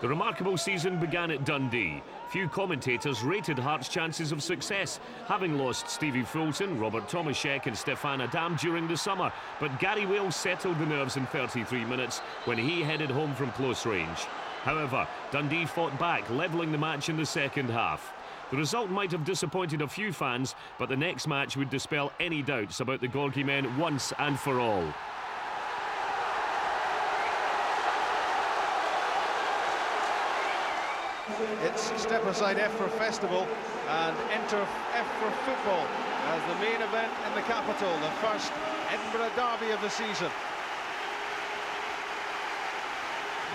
The remarkable season began at Dundee. Few commentators rated Hearts' chances of success, having lost Stevie Fulton, Robert Tomaszek and Stefan Adam during the summer. But Gary Wales settled the nerves in 33 minutes when he headed home from close range. However, Dundee fought back, levelling the match in the second half. The result might have disappointed a few fans, but the next match would dispel any doubts about the Gorgie men once and for all. It's step aside F for festival and enter F for football as the main event in the capital, the first Edinburgh derby of the season.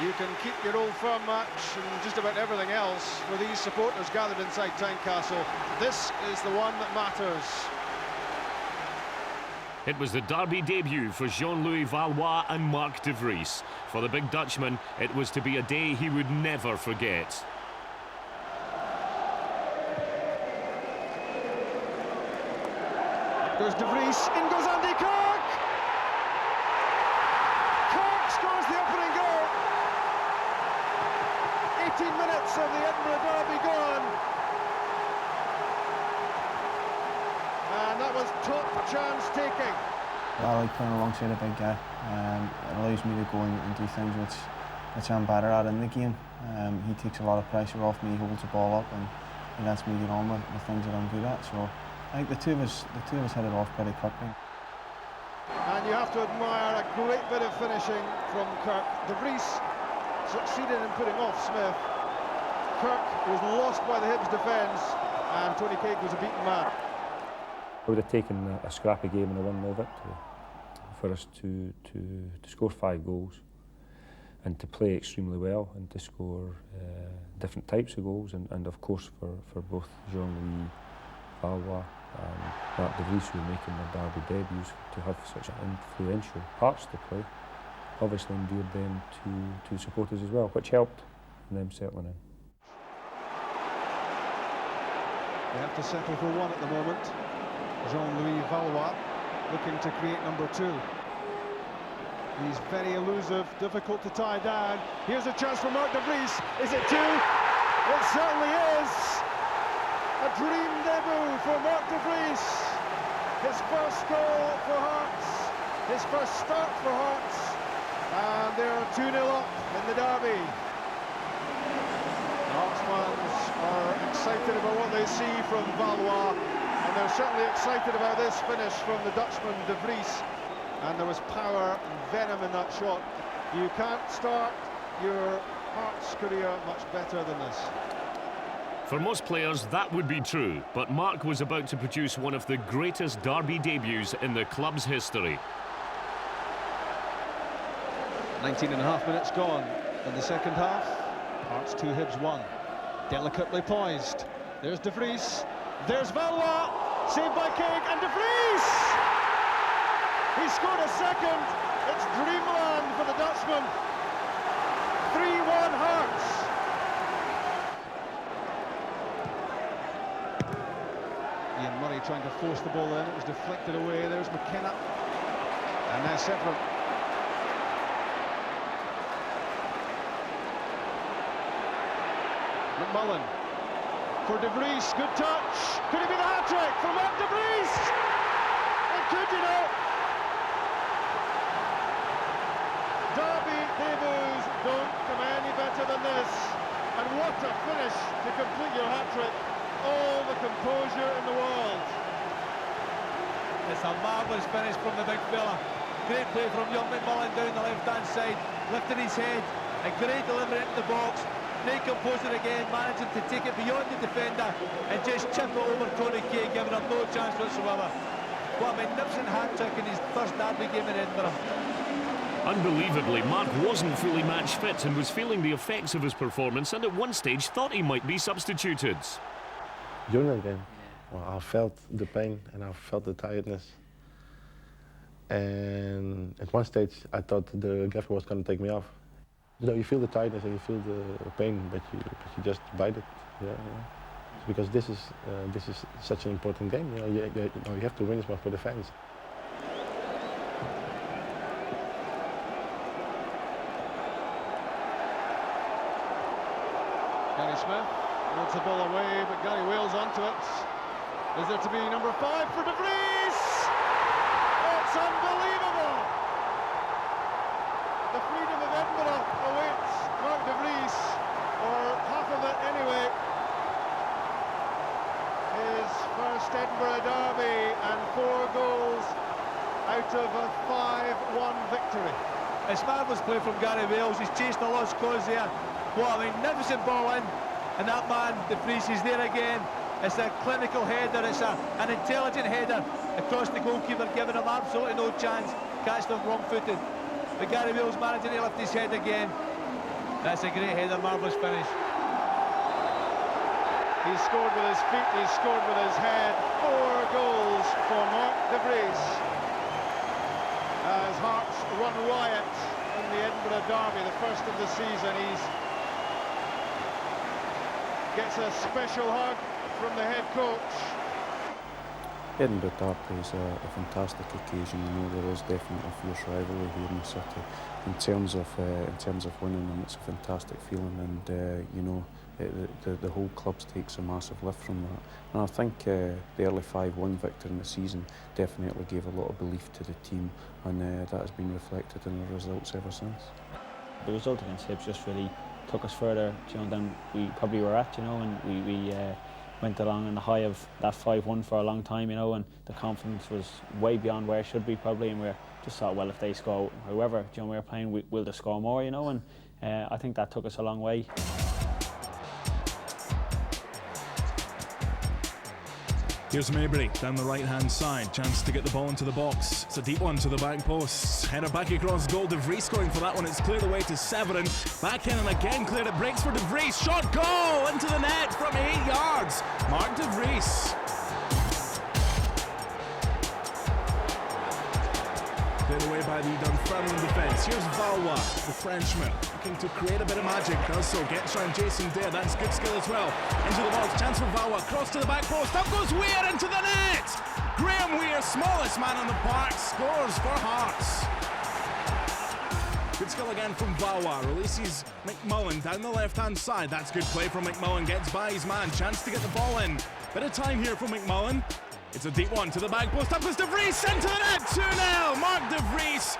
You can keep your Old Firm match and just about everything else for these supporters gathered inside Tynecastle. This is the one that matters. It was the derby debut for Jean-Louis Valois and Marc de Vries. For the big Dutchman, it was to be a day he would never forget. Goes de Vries, in goes Andy Kirk! Kirk scores the opening goal! 18 minutes of the Edinburgh derby gone. And that was top chance taking. I like playing alongside a big guy. It allows me to go and do things which I'm better at in the game. He takes a lot of pressure off me, he holds the ball up and he lets me get on with the things that I'm good at. So I think the two of us hit it off pretty quickly. And you have to admire a great bit of finishing from Kirk. De Vries succeeded in putting off Smith. Kirk was lost by the Hibs defence and Tony Craig was a beaten man. I would have taken a scrappy game and a 1-0 victory for us to score 5 goals and to play extremely well and to score different types of goals and of course for both Jean-Louis Valois and Marc de Vries, who were making their derby debuts, to have such influential parts to play obviously endeared them to supporters as well, which helped them settling in. They have to settle for 1 at the moment. Jean-Louis Valois looking to create number 2. He's very elusive, difficult to tie down. Here's a chance for Marc de Vries. Is it 2? It certainly is! A dream debut for Marc de Vries. His first goal for Hearts, his first start for Hearts, and they're 2-0 up in the derby. Hearts fans are excited about what they see from Valois, and they're certainly excited about this finish from the Dutchman de Vries. And there was power and venom in that shot. You can't start your Hearts career much better than this. For most players, that would be true, but Marc was about to produce one of the greatest derby debuts in the club's history. 19.5 minutes gone in the second half. Hearts 2, Hibs 1. Delicately poised. There's de Vries. There's Valois. Saved by Craig and de Vries! He scored a second. It's dreamland for the Dutchman. 3-1 Hearts. Ian Murray trying to force the ball in. It was deflected away. There's McKenna. And now Severin. McMullen for de Vries. Good touch. Could it be the hat-trick for Marc de Vries? It could, you know. Derby debuts don't come any better than this. And what a finish to complete your hat-trick. All the composure in the world. It's a marvellous finish from the big fella. Great play from young McMullen down the left-hand side, lifting his head, a great delivery into the box. Great composure again, managing to take it beyond the defender and just chip it over Tony Craig, giving him no chance whatsoever. What a magnificent hat-trick in his first derby game in Edinburgh. Unbelievably, Marc wasn't fully match fit and was feeling the effects of his performance, and at one stage thought he might be substituted. During the game, well, I felt the pain and I felt the tiredness. And at one stage, I thought the gaffer was going to take me off. You know, you feel the tiredness and you feel the pain, but you just bite it. Yeah. Because this is such an important game. You know, you have to win this one for the fans. Smith wants the ball away, but Gary Wales onto it. Is there to be number 5 for De Vries? It's unbelievable! The freedom of Edinburgh awaits Mark De Vries, or half of it anyway. His first Edinburgh derby and 4 goals out of a 5-1 victory. It's marvellous play from Gary Wales. He's chased a lost cause there. What a magnificent ball in, and that man, De Vries, is there again. It's a clinical header, it's an intelligent header across the goalkeeper, giving him absolutely no chance, catching him wrong-footed. But Gary Wales managing to lift his head again. That's a great header, marvellous finish. He's scored with his feet, he's scored with his head. 4 goals for Mark De Vries, as Hearts run riot in the Edinburgh derby, the first of the season. He's gets a special hug from the head coach. Edinburgh Derby is a fantastic occasion. You know, there is definitely a fierce rivalry here in the city. In terms of winning them, it's a fantastic feeling, and you know, the whole club takes a massive lift from that. And I think the early 5-1 victory in the season definitely gave a lot of belief to the team, and that has been reflected in the results ever since. The result against Hibs just really took us further, you know, than we probably were at, you know, and we went along on the high of that 5-1 for a long time, you know, and the confidence was way beyond where it should be probably, and we just thought, well, if they score, whoever, you know, we're playing, we'll just score more, you know, and I think that took us a long way. Here's Maybury down the right-hand side, chance to get the ball into the box. It's a deep one to the back post. Header back across goal. De Vries scoring for that one. It's cleared away to Severin. Back in and again cleared. It breaks for De Vries. Shot goal into the net from 8 yards. Mark De Vries. Cleared away by the Dunfermline defence. Here's Valois, the Frenchman, looking to create a bit of magic. Does so, gets round Jason Dare. That's good skill as well. Into the box, chance for Valois. Cross to the back post. Up goes Weir into the net. Graham Weir, smallest man on the park, scores for Hearts. Good skill again from Valois. Releases McMullen down the left-hand side. That's good play from McMullen. Gets by his man. Chance to get the ball in. Bit of time here for McMullen. It's a deep one to the back post. Up goes De Vries, into the net. 2-0. Mark De Vries.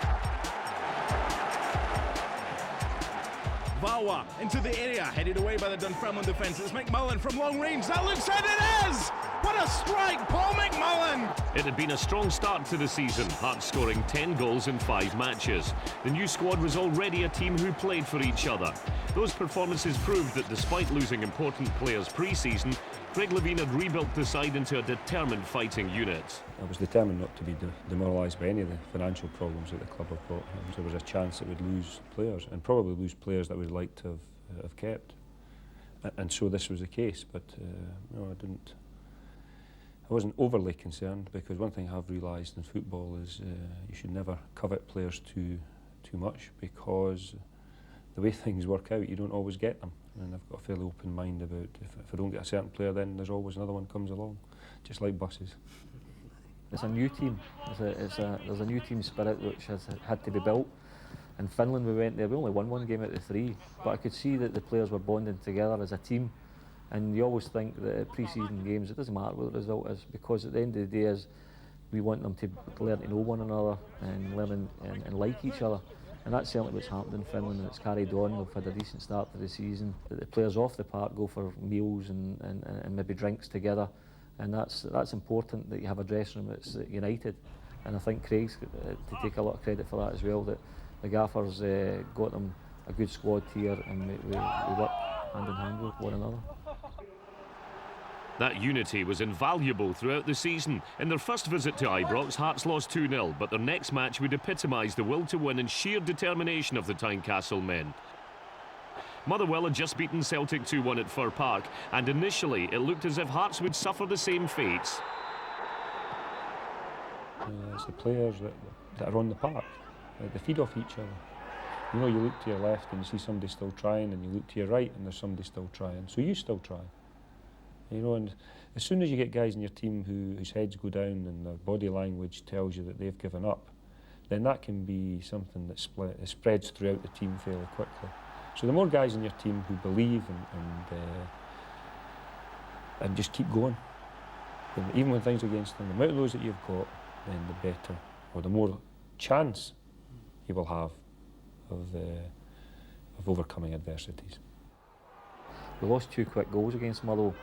Valois into the area, headed away by the Dunfermline defence. It's McMullen from long range. That looks and it is! What a strike, Paul McMullen! It had been a strong start to the season, Hearts scoring 10 goals in 5 matches. The new squad was already a team who played for each other. Those performances proved that despite losing important players pre-season, Craig Levein had rebuilt the side into a determined fighting unit. I was determined not to be demoralised by any of the financial problems that the club have got. There was a chance it would lose players, and probably lose players that we'd like to have kept. And so this was the case, but no, I wasn't overly concerned, because one thing I've realised in football is you should never covet players too much, because the way things work out, you don't always get them. And I've got a fairly open mind about if I don't get a certain player, then there's always another one comes along, just like buses. It's a new team. There's a new team spirit which has had to be built. In Finland, we went there. We only won 1 game out of 3, but I could see that the players were bonding together as a team. And you always think that at pre-season games, it doesn't matter what the result is, because at the end of the day, is we want them to learn to know one another and learn and like each other. And that's certainly what's happened in Finland, and it's carried on. We've had a decent start to the season. The players off the park go for meals and maybe drinks together, and that's important, that you have a dressing room that's united. And I think Craig's to take a lot of credit for that as well, that the gaffers got them a good squad here, and we work hand in hand with one another. That unity was invaluable throughout the season. In their first visit to Ibrox, Hearts lost 2-0, but their next match would epitomise the will to win and sheer determination of the Tynecastle men. Motherwell had just beaten Celtic 2-1 at Fir Park, and initially it looked as if Hearts would suffer the same fates. It's the players that are on the park, they feed off each other. You know, you look to your left and you see somebody still trying, and you look to your right and there's somebody still trying, so you still try. You know, and as soon as you get guys in your team whose heads go down and their body language tells you that they've given up, then that can be something that spreads throughout the team fairly quickly. So the more guys in your team who believe and just keep going, and even when things are against them, the more of those that you've got, then the better, or the more chance you will have of overcoming adversities. We lost 2 quick goals against Motherwell,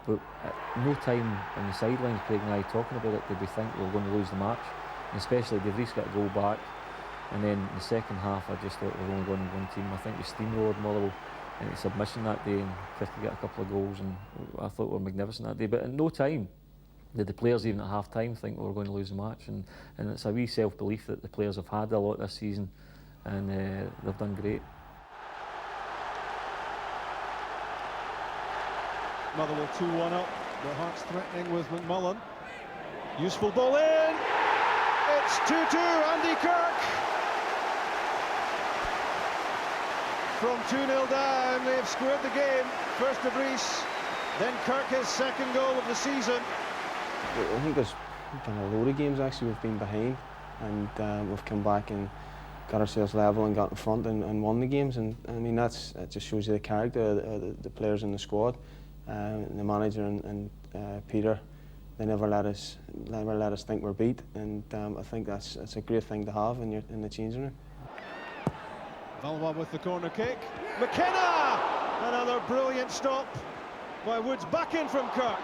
but at no time on the sidelines, Craig and I talking about it, did we think we were going to lose the match. And especially De Vries got a goal back, and then the second half I just thought we were only going with one team. I think we steamrolled Motherwell into submission that day, and Crichton got a couple of goals, and I thought we were magnificent that day. But at no time did the players even at half time think we were going to lose the match, and it's a wee self-belief that the players have had a lot this season, and they've done great. Motherwell 2-1 up, but Hearts threatening with McMullen. Useful ball in, it's 2-2, Andy Kirk. From 2-0 down, they've squared the game. First De Vries, then Kirk, his second goal of the season. I think there's been a load of games actually we've been behind, and we've come back and got ourselves level and got in front and won the games. And I mean, it just shows you the character of the players in the squad, the manager and Peter. They never let us think we're beat, and I think that's a great thing to have in the changing room. Valois with the corner kick. McKenna! Another brilliant stop by Woods, back in from Kirk.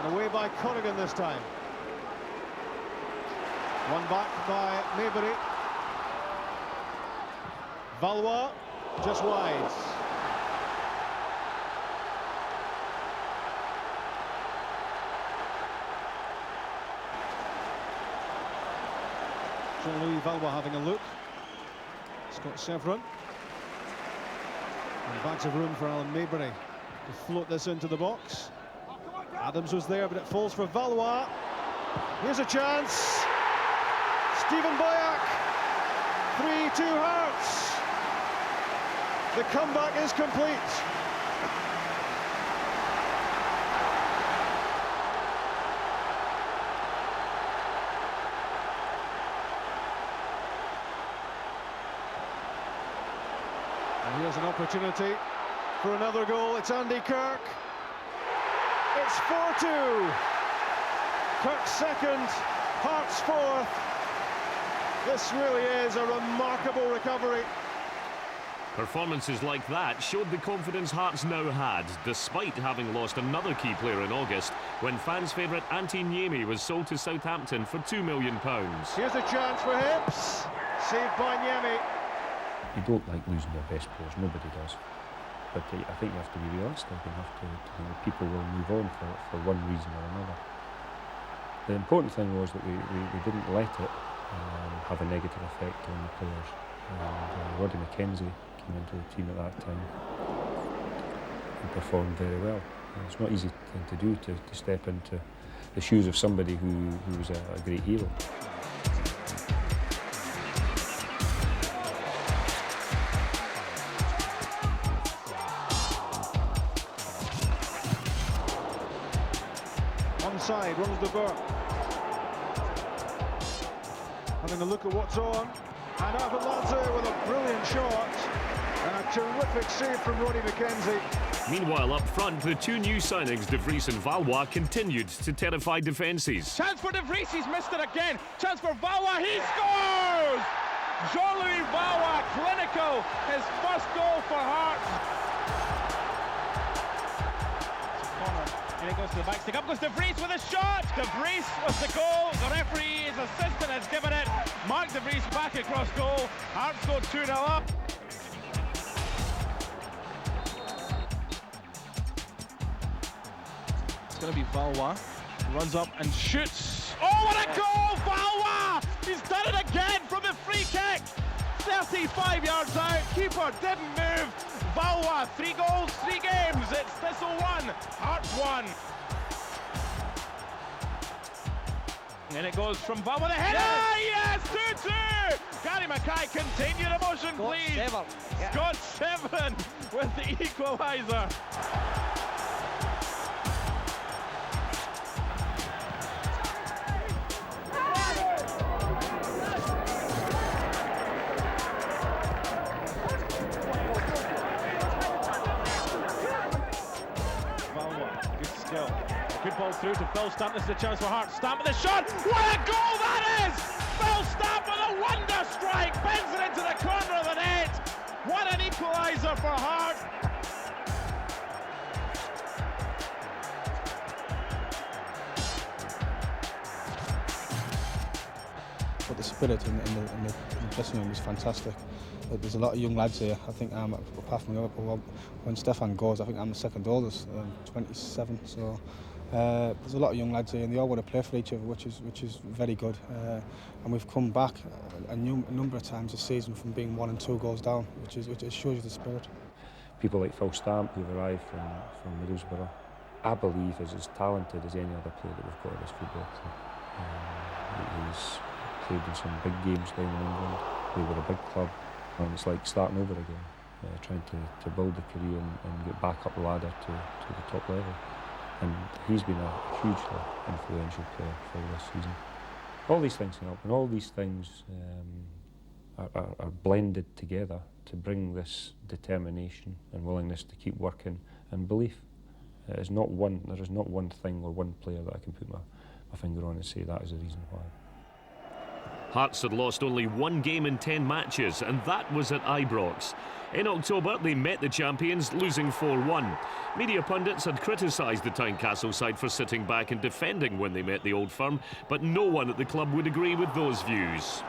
And away by Connigan this time. One back by Maybury. Valois, just wide. Jean-Louis Valois having a look. Scott Severn. And bags of room for Alan Maybury to float this into the box. Adams was there, but it falls for Valois. Here's a chance. Stephen Boyack. 3-2 Hearts. The comeback is complete. And here's an opportunity for another goal. It's Andy Kirk. It's 4-2. Kirk's second, Hearts fourth. This really is a remarkable recovery. Performances like that showed the confidence Hearts now had, despite having lost another key player in August when fans' favourite Antti Niemi was sold to Southampton for £2 million. Here's a chance for Hips. Saved by Niemi. You don't like losing your best players, nobody does. But I think you have to be realistic. You have to people will move on for one reason or another. The important thing was that we didn't let it have a negative effect on the players. Roddy McKenzie came into the team at that time and performed very well. And it's not an easy thing to do, to step into the shoes of somebody who was a great hero. Onside, runs the Burke. Having a look at what's on. And Avalanche with a brilliant shot. And a terrific save from Roddy McKenzie. Meanwhile, up front, the two new signings, De Vries and Valois, continued to terrify defences. Chance for De Vries, he's missed it again. Chance for Valois, he scores! Jean-Louis Valois, clinical, his first goal for Hearts. And he goes to the back stick, up goes De Vries with a shot! De Vries with the goal, the referee's assistant has given it. Mark De Vries back across goal, Hearts go 2-0 up. It's going to be Valois, runs up and shoots. Oh, what a goal, Valois! He's done it again from the free kick! 35 yards out, keeper didn't move. Valois, 3 goals, 3 games. It's Thistle 1, Hearts 1. And it goes from Valois, the header! Yes, 2-2! Gary Mackay, continue the motion, please. Scott Severn with the equaliser. skill. Good ball through to Phil Stamp. This is a chance for Hearts. Stamp with the shot. What a goal that is! Phil Stamp with a wonder strike. Bends it into the corner of the net. What an equaliser for Hearts. But the spirit in the dressing room was fantastic. There's a lot of young lads here. I think apart from Liverpool, when Stefan goes, I think I'm the second oldest, 27. So there's a lot of young lads here, and they all want to play for each other, which is very good. And we've come back a number of times this season from being 1 and 2 goals down, which shows you the spirit. People like Phil Stamp, who've arrived from Middlesbrough, I believe is as talented as any other player that we've got in this football team. He's played in some big games down in England. We were a big club. And it's like starting over again, trying to build a career and get back up the ladder to the top level. And he's been a hugely influential player for this season. All these things can help, and all these things are blended together to bring this determination and willingness to keep working and belief. There is not one thing or one player that I can put my finger on and say that is the reason why. Hearts had lost only 1 game in 10 matches, and that was at Ibrox. In October, they met the champions, losing 4-1. Media pundits had criticised the Tynecastle side for sitting back and defending when they met the Old Firm, but no one at the club would agree with those views.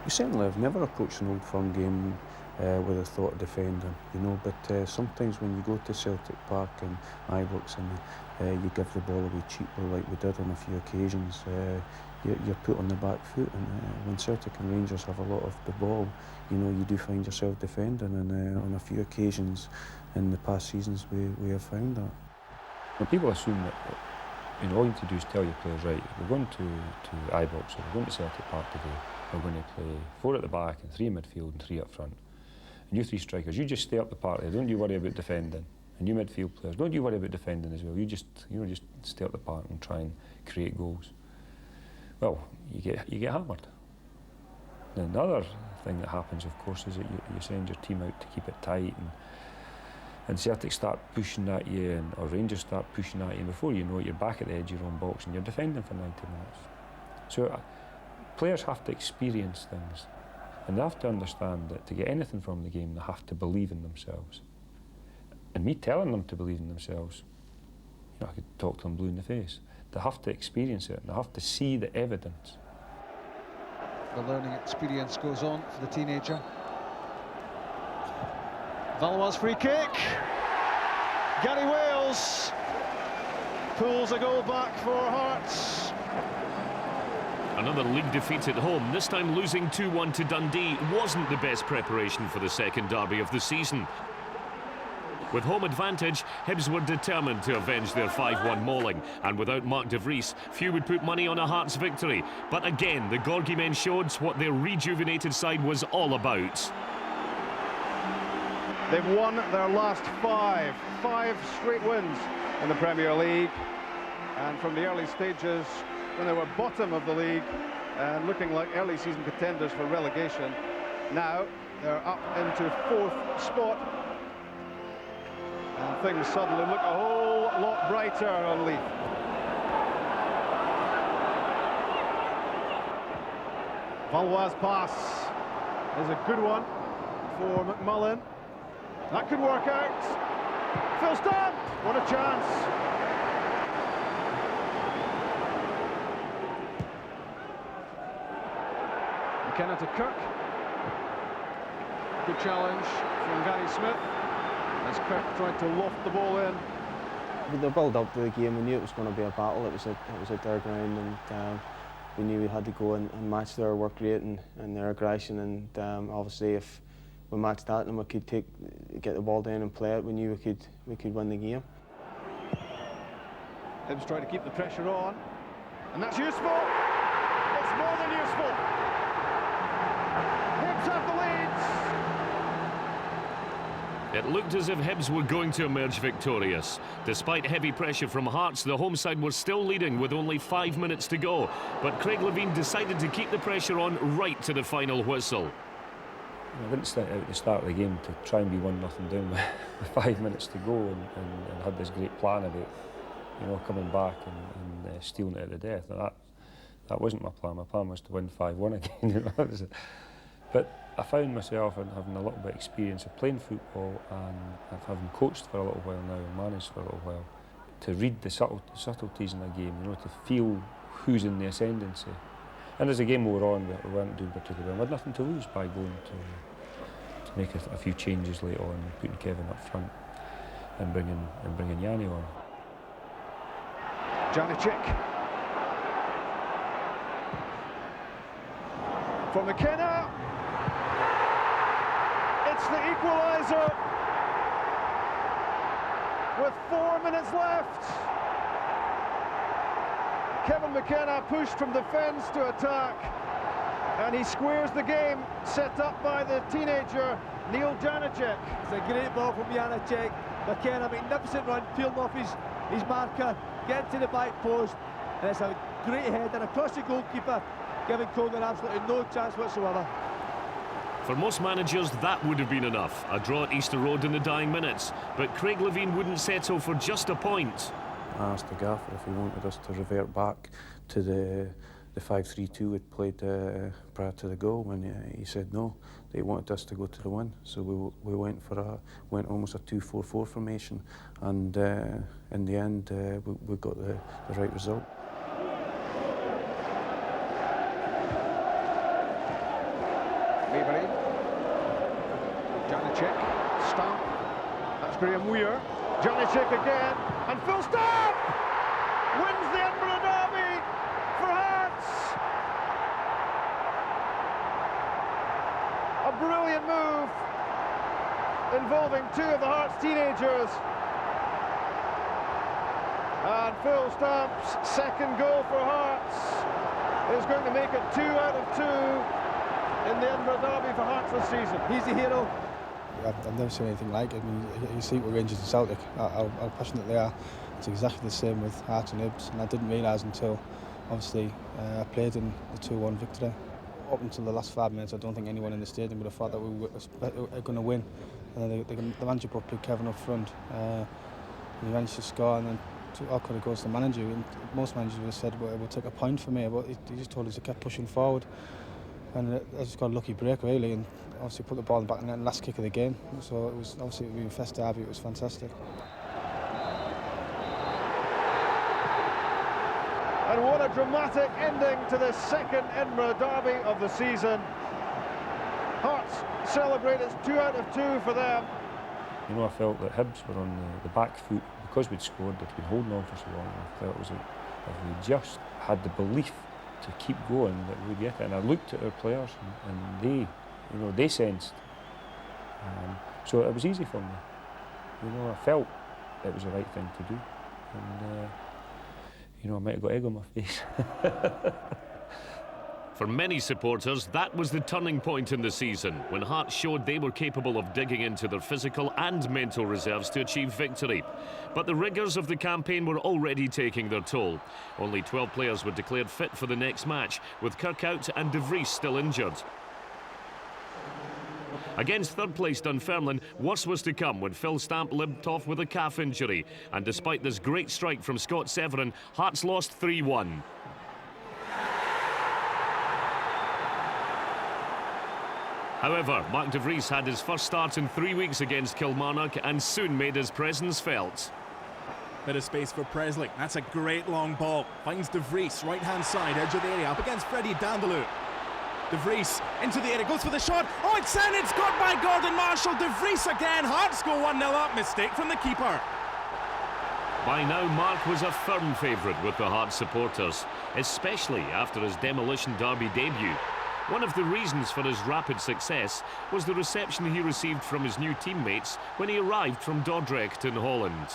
We certainly have never approached an Old Firm game with a thought of defending, you know, but sometimes when you go to Celtic Park and Ibrox and you give the ball away cheaply like we did on a few occasions, you're put on the back foot, and when Celtic and Rangers have a lot of the ball, you know, you do find yourself defending, and on a few occasions in the past seasons we have found that. When people assume that all you need to do is tell your players, right, we're going to Ibrox, or we're going to Celtic Park today, we're going to play 4 at the back and 3 in midfield and 3 up front. And you 3 strikers, you just stay up the park there, don't you worry about defending. And you midfield players, don't you worry about defending as well. You just stay up the park and try and create goals. Well, you get hammered. Then the other thing that happens, of course, is that you send your team out to keep it tight, and Celtic start pushing at you, or Rangers start pushing at you, and before you know it, you're back at the edge of your own box and you're defending for 90 minutes. So players have to experience things, and they have to understand that to get anything from the game, they have to believe in themselves. And me telling them to believe in themselves, I could talk to them blue in the face. They have to experience it, and they have to see the evidence. The learning experience goes on for the teenager. Valois' free kick. Gary Wales pulls a goal back for Hearts. Another league defeat at home, this time losing 2-1 to Dundee, wasn't the best preparation for the second derby of the season. With home advantage, Hibs were determined to avenge their 5-1 mauling, and without Mark de Vries, few would put money on a Hearts victory. But again, the Gorgie men showed what their rejuvenated side was all about. They've won their last 5 straight wins in the Premier League, and from the early stages when they were bottom of the league and looking like early season contenders for relegation, now they're up into 4th spot. And things suddenly look a whole lot brighter on Leith. Valois' pass is a good one for McMullen. That could work out. Phil Stamp, what a chance. McKenna to Kirk. Good challenge from Gary Smith, as Kirk tried to loft the ball in. With the build up to the game, we knew it was going to be a battle. It was at their ground, and we knew we had to go and match their work rate and their aggression. And obviously, if we matched that, then we could get the ball down and play it. We knew we could win the game. Hibs try to keep the pressure on, and that's useful. It's more than useful. Hibs have the leads. It looked as if Hibs were going to emerge victorious. Despite heavy pressure from Hearts, the home side were still leading with only 5 minutes to go. But Craig Levein decided to keep the pressure on right to the final whistle. I didn't start out at the start of the game to try and be 1-0 down with 5 minutes to go and had this great plan about, you know, coming back and stealing it at the death. That wasn't my plan. My plan was to win 5-1 again. You know? But I found myself having a little bit of experience of playing football and having coached for a little while now and managed for a little while, to read the subtleties in a game, you know, to feel who's in the ascendancy. And as the game wore on, we weren't doing particularly well. We had nothing to lose by going to make a few changes late on, putting Kevin up front and bringing Yanni on. Janicic. For McKenna. It's the equaliser. With 4 minutes left. Kevin McKenna pushed from defence to attack, and he squares the game set up by the teenager Neil Janicic. It's a great ball from Janicic. McKenna, magnificent run, peeling off his marker, getting to the back post, and it's a great header across the goalkeeper, giving Cogan absolutely no chance whatsoever. For most managers, that would have been enough. A draw at Easter Road in the dying minutes. But Craig Levein wouldn't settle for just a point. I asked the gaffer if he wanted us to revert back to the 5-3-2 we'd played prior to the goal, and he said no. They wanted us to go to the win, so we went almost a 2-4-4 formation, and in the end we got the right result. Maybury, Janicic, Stamp, that's Graham Weir, Janicic again, and Phil Stamp wins the Edinburgh Derby for Hearts. A brilliant move involving two of the Hearts teenagers. And Phil Stamp's second goal for Hearts is going to make it 2 out of 2 in the Edinburgh Derby for Hearts this season. He's the hero. I've never seen anything like it. I mean, you see it with Rangers and Celtic, how passionate they are. It's exactly the same with Hearts and Hibs, and I didn't realise until, obviously, I played in the 2-1 victory. Up until the last 5 minutes, I don't think anyone in the stadium would have thought that we were going to win. And the manager put Kevin up front, and he managed to score, and then all could have goes to the manager. And most managers would have said, well, it would take a point for me, but he just told us to keep pushing forward. And I just got a lucky break, really, and obviously put the ball in the back net, last kick of the game. So it was obviously being Fest Derby, it was fantastic. And what a dramatic ending to the second Edinburgh Derby of the season. Hearts celebrate, it's 2 out of 2 for them. You know, I felt that Hibs were on the back foot because we'd scored, they'd been holding on for so long. I felt it was if we just had the belief to keep going, that we'd get it. And I looked at our players, and they, you know, they sensed. So it was easy for me. You know, I felt it was the right thing to do. And, you know, I might have got egg on my face. For many supporters, that was the turning point in the season, when Hearts showed they were capable of digging into their physical and mental reserves to achieve victory. But the rigours of the campaign were already taking their toll. Only 12 players were declared fit for the next match, with Kirk out and De Vries still injured. Against third-place Dunfermline, worse was to come when Phil Stamp limped off with a calf injury. And despite this great strike from Scott Severin, Hearts lost 3-1. However, Mark De Vries had his first start in 3 weeks against Kilmarnock and soon made his presence felt. Bit of space for Presley. That's a great long ball. Finds De Vries, right-hand side, edge of the area, up against Freddie Dandelou. De Vries into the area, goes for the shot. Oh, it's sent, it's got by Gordon Marshall. De Vries again. Hearts go 1-0 up. Mistake from the keeper. By now, Mark was a firm favourite with the Hearts supporters, especially after his Demolition Derby debut. One of the reasons for his rapid success was the reception he received from his new teammates when he arrived from Dordrecht in Holland.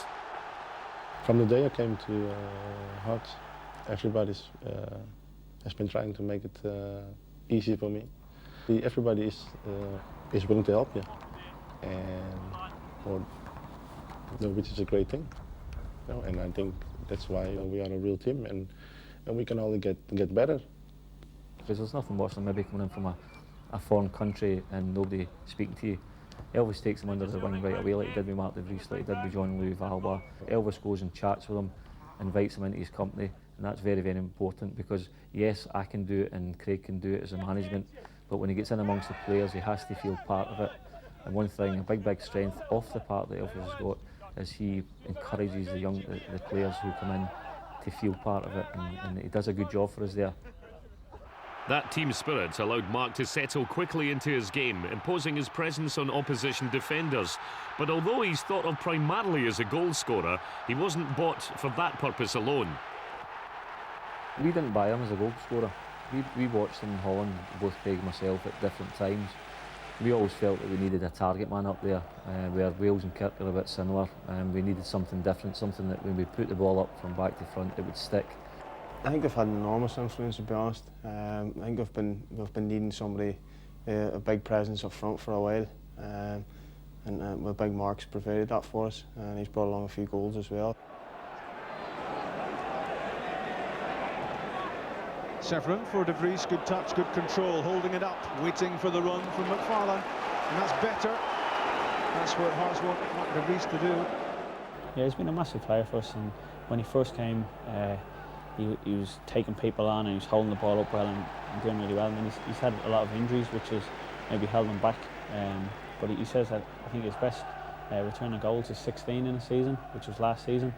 From the day I came to Hearts, everybody has been trying to make it easy for me. Everybody is willing to help you, and which is a great thing. You know, and I think that's why we are a real team, and we can only get better. Because there's nothing worse than maybe coming in from a a foreign country and nobody speaking to you. Elvis takes him under the wing right away, like he did with Mark De Vries, like he did with Jean-Louis Valois. Elvis goes and chats with him, invites him into his company, and that's very, very important, because yes, I can do it and Craig can do it as a management, but when he gets in amongst the players, he has to feel part of it. And one thing, a big strength off the part that Elvis has got, is he encourages the players who come in to feel part of it, and he does a good job for us there. That team spirit allowed Mark to settle quickly into his game, imposing his presence on opposition defenders. But although he's thought of primarily as a goal scorer, he wasn't bought for that purpose alone. We didn't buy him as a goal scorer. We watched him in Holland, both Craig and myself, at different times. We always felt that we needed a target man up there, where Wales and Kirk are a bit similar. We needed something different, something that when we put the ball up from back to front, it would stick. I think they've had an enormous influence, to be honest. I think we've been needing somebody, a big presence up front for a while, and with Big Mark's provided that for us, and he's brought along a few goals as well. Severin for De Vries, good touch, good control, holding it up, waiting for the run from McFarlane, and that's better. That's what Hearts want Mark De Vries to do. Yeah, he's been a massive player for us, and when he first came, he was taking people on and he was holding the ball up well and doing really well. And then he's had a lot of injuries, which has maybe held him back. But he says that I think his best return on goals is 16 in a season, which was last season.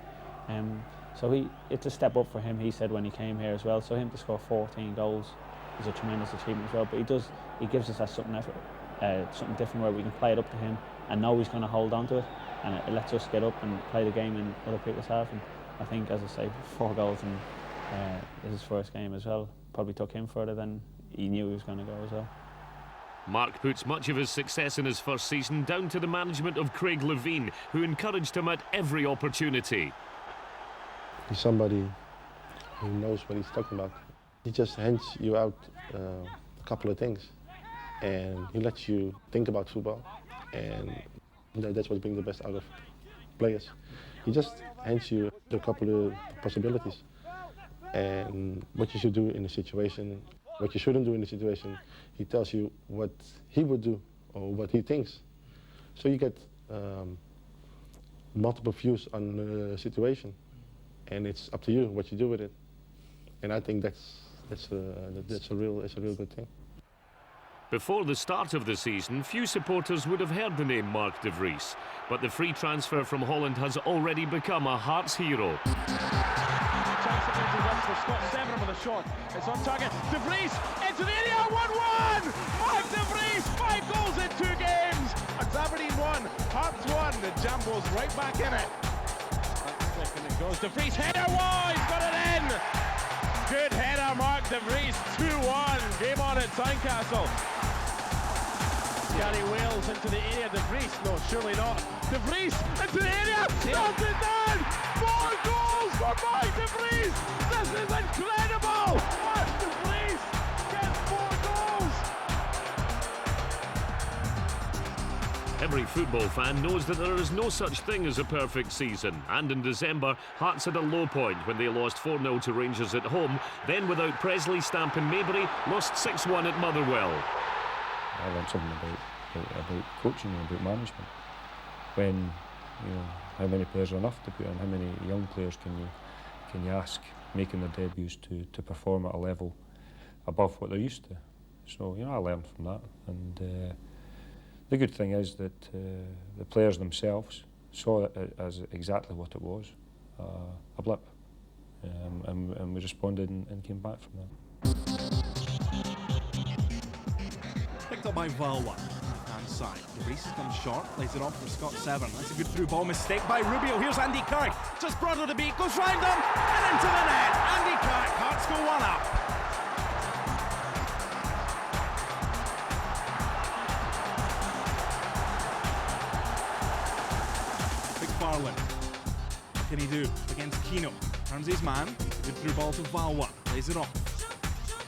So it's a step up for him, he said, when he came here as well. So him to score 14 goals is a tremendous achievement as well. But he gives us that something different where we can play it up to him and know he's going to hold on to it. And it lets us get up and play the game in other people's half. And I think, as I say, 4 goals in his first game as well probably took him further than he knew he was going to go as well. Mark puts much of his success in his first season down to the management of Craig Levein, who encouraged him at every opportunity. He's somebody who knows what he's talking about. He just hands you out a couple of things, and he lets you think about football, and that's what brings the best out of players. He just hands you a couple of possibilities, and what you should do in a situation, what you shouldn't do in a situation. He tells you what he would do or what he thinks. So you get multiple views on the situation, and it's up to you what you do with it. And I think that's a real good thing. Before the start of the season, few supporters would have heard the name Mark De Vries, but the free transfer from Holland has already become a Hearts hero. For Scott Severin with a shot. It's on target. De Vries into the area. 1-1. Mark De Vries, 5 goals in 2 games. It's Aberdeen 1, Hearts 1. The Jumbo's right back in it. And it goes. De Vries header. Whoa, he's got it in. Good header, Mark De Vries. 2-1. Game on at Tynecastle. Gary Wales into the area. De Vries, no, surely not. De Vries into the area. Stops it down. 4 goals for Mark De Vries. This is incredible. Mark De Vries gets 4 goals. Every football fan knows that there is no such thing as a perfect season, and in December, Hearts had a low point when they lost 4-0 to Rangers at home, then without Presley, Stamp and Maybury, lost 6-1 at Motherwell. I learned something about coaching and about management. When, how many players are enough to put in, how many young players can you ask making their debuts to perform at a level above what they're used to. So, I learned from that, and the good thing is that the players themselves saw it as exactly what it was, a blip, and we responded and came back from that. Picked up by Valois, left-hand side. De Vries has come short, plays it off for Scott Severin. That's a good through ball mistake by Rubio. Here's Andy Kirk, just broader to beat, goes round him, and into the net. Andy Kirk, Hearts go 1 up. McFarlane, what can he do against Kino? Turns his man, good through ball to Valois, plays it off.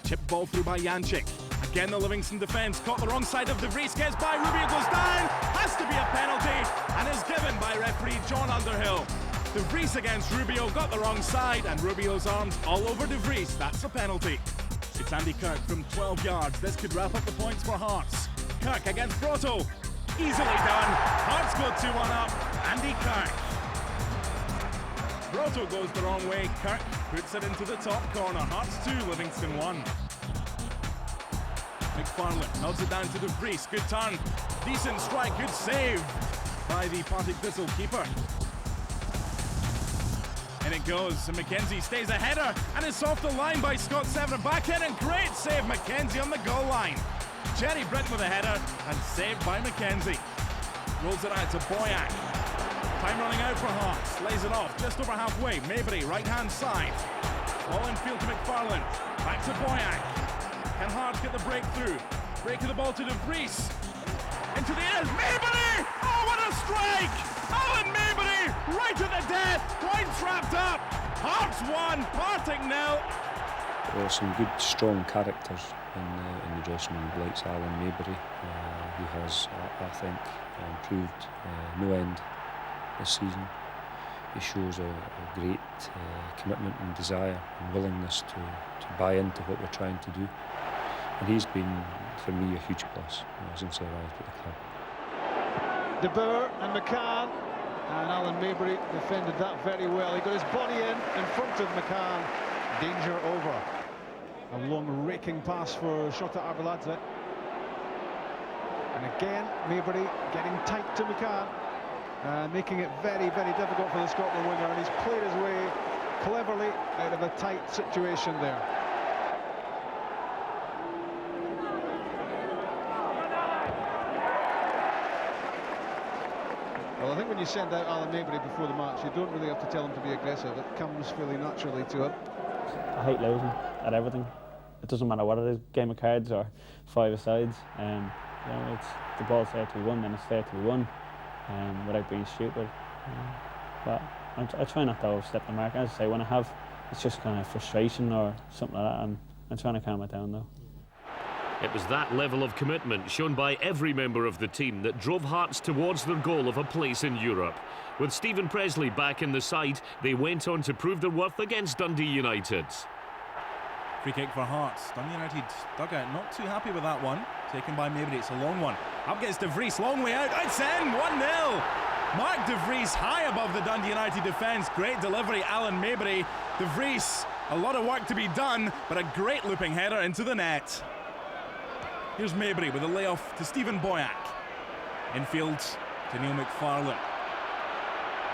Chip ball through by Jančík. Again, the Livingston defence caught the wrong side of De Vries, gets by, Rubio goes down, has to be a penalty, and is given by referee John Underhill. De Vries against Rubio, got the wrong side, and Rubio's arms all over De Vries. That's a penalty. It's Andy Kirk from 12 yards. This could wrap up the points for Hearts. Kirk against Brotto. Easily done. Hearts go 2-1 up. Andy Kirk. Brotto goes the wrong way. Kirk puts it into the top corner. Hearts 2, Livingston 1. McFarlane nods it down to De Vries. Good turn. Decent strike. Good save by the Partick Thistle keeper. In it goes, and McKenzie stays a header, and it's off the line by Scott Severin. Back in, and great save, McKenzie on the goal line. Jerry Britton with a header, and saved by McKenzie. Rolls it out to Boyack. Time running out for Hearts. Lays it off, just over halfway. Maybury, right-hand side. Ball in field to McFarlane. Back to Boyack. Can Hearts get the breakthrough? Break of the ball to De Vries. Into the air, Maybury! Oh, what a strike! Alan Maybury, right to the death, points wrapped up. Hearts 1, Partick 0. There are some good, strong characters in the dressing room. Likes Alan Maybury. He has, I think, improved no end this season. He shows a great commitment and desire and willingness to buy into what we're trying to do. And he's been, for me, a huge plus since I arrived at the club. De Boer and McCann, and Alan Maybury defended that very well. He got his body in front of McCann. Danger over. A long raking pass for Shota Arveladze. And again, Maybury getting tight to McCann, making it very, very difficult for the Scotland winger, and he's played his way cleverly out of a tight situation there. Well, I think when you send out Alan Maybury before the match, you don't really have to tell him to be aggressive. It comes fairly naturally to him. I hate losing at everything. It doesn't matter what it is, game of cards or five-a-sides. You know, it's the ball's there to be won, then it's there to be won, without being stupid. But I try not to overstep the mark. As I say, when I have, it's just kind of frustration or something like that, and I'm trying to calm it down though. It was that level of commitment shown by every member of the team that drove Hearts towards their goal of a place in Europe. With Stephen Presley back in the side, they went on to prove their worth against Dundee United. Free kick for Hearts. Dundee United dugout not too happy with that one. Taken by Maybury, it's a long one. Up gets De Vries, long way out, it's in, 1-0. Mark De Vries high above the Dundee United defence. Great delivery, Alan Maybury. De Vries, a lot of work to be done, but a great looping header into the net. Here's Maybury with a layoff to Stephen Boyack. Infield to Neil McFarlane.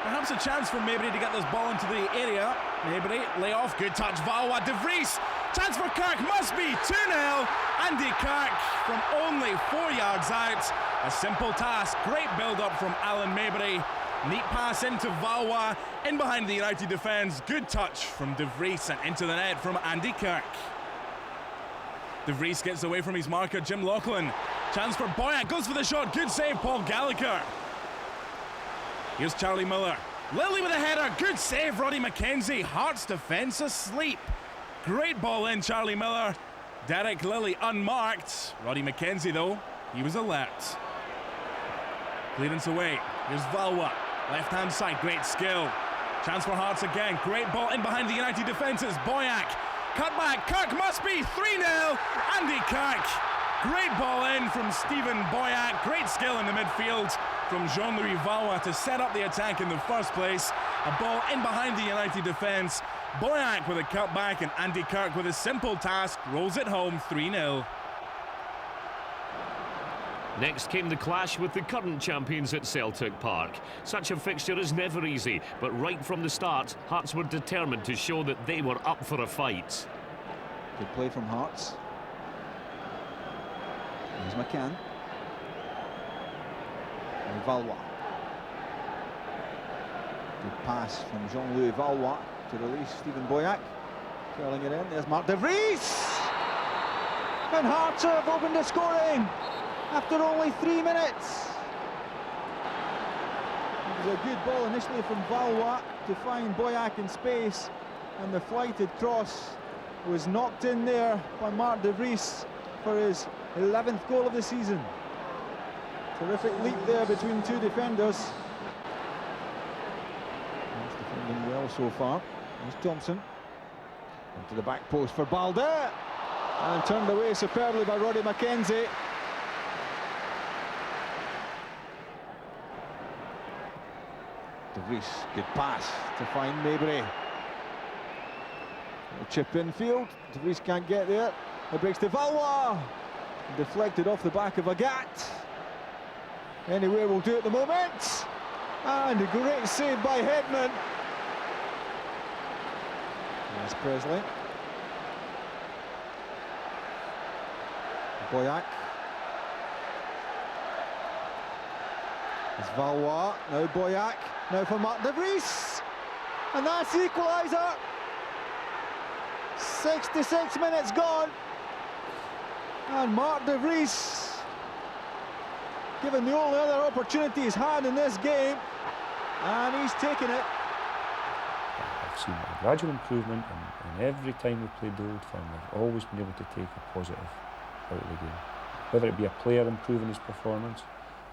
Perhaps a chance for Maybury to get this ball into the area. Maybury, layoff, good touch, Valois, De Vries. Chance for Kirk, must be 2-0. Andy Kirk from only 4 yards out. A simple task, great build-up from Alan Maybury. Neat pass into Valois, in behind the United defence. Good touch from De Vries and into the net from Andy Kirk. De Vries gets away from his marker, Jim Laughlin. Chance for Boyack, goes for the shot, good save, Paul Gallagher. Here's Charlie Miller. Lilly with a header, good save, Roddy McKenzie. Hearts defence asleep. Great ball in, Charlie Miller. Derek Lilly unmarked. Roddy McKenzie, though, he was alert. Clearance away. Here's Valois. Left-hand side, great skill. Chance for Hearts again. Great ball in behind the United defences. Boyack. Cut back. Kirk must be 3-0. Andy Kirk. Great ball in from Stephen Boyack. Great skill in the midfield from Jean-Louis Valois to set up the attack in the first place. A ball in behind the United defence. Boyack with a cut back, and Andy Kirk with a simple task rolls it home 3-0. Next came the clash with the current champions at Celtic Park. Such a fixture is never easy, but right from the start, Hearts were determined to show that they were up for a fight. Good play from Hearts. Here's McCann. And Valois. Good pass from Jean-Louis Valois to release Stephen Boyack. Curling it in. There's Mark De Vries. And Hearts have opened the scoring after only 3 minutes. It was a good ball initially from Valois to find Boyack in space, and the flighted cross was knocked in there by Mark De Vries for his 11th goal of the season. Terrific leap there between two defenders. He's defending well so far. Here's Thompson. Into the back post for Balde. And turned away superbly by Roddy McKenzie. De Vries, good pass to find Mabry. A chip in field, De Vries can't get there. It breaks to Valois. Deflected off the back of Agat. Anywhere will do at the moment. And a great save by Hedman. There's Presley. Boyac. It's Valois, now Boyac, now for Marc De Vries. And that's the equaliser. 66 minutes gone. And Marc De Vries, given the only other opportunity he's had in this game, and he's taken it. I've seen a gradual improvement, and every time we played the Old Firm, we've always been able to take a positive out of the game. Whether it be a player improving his performance,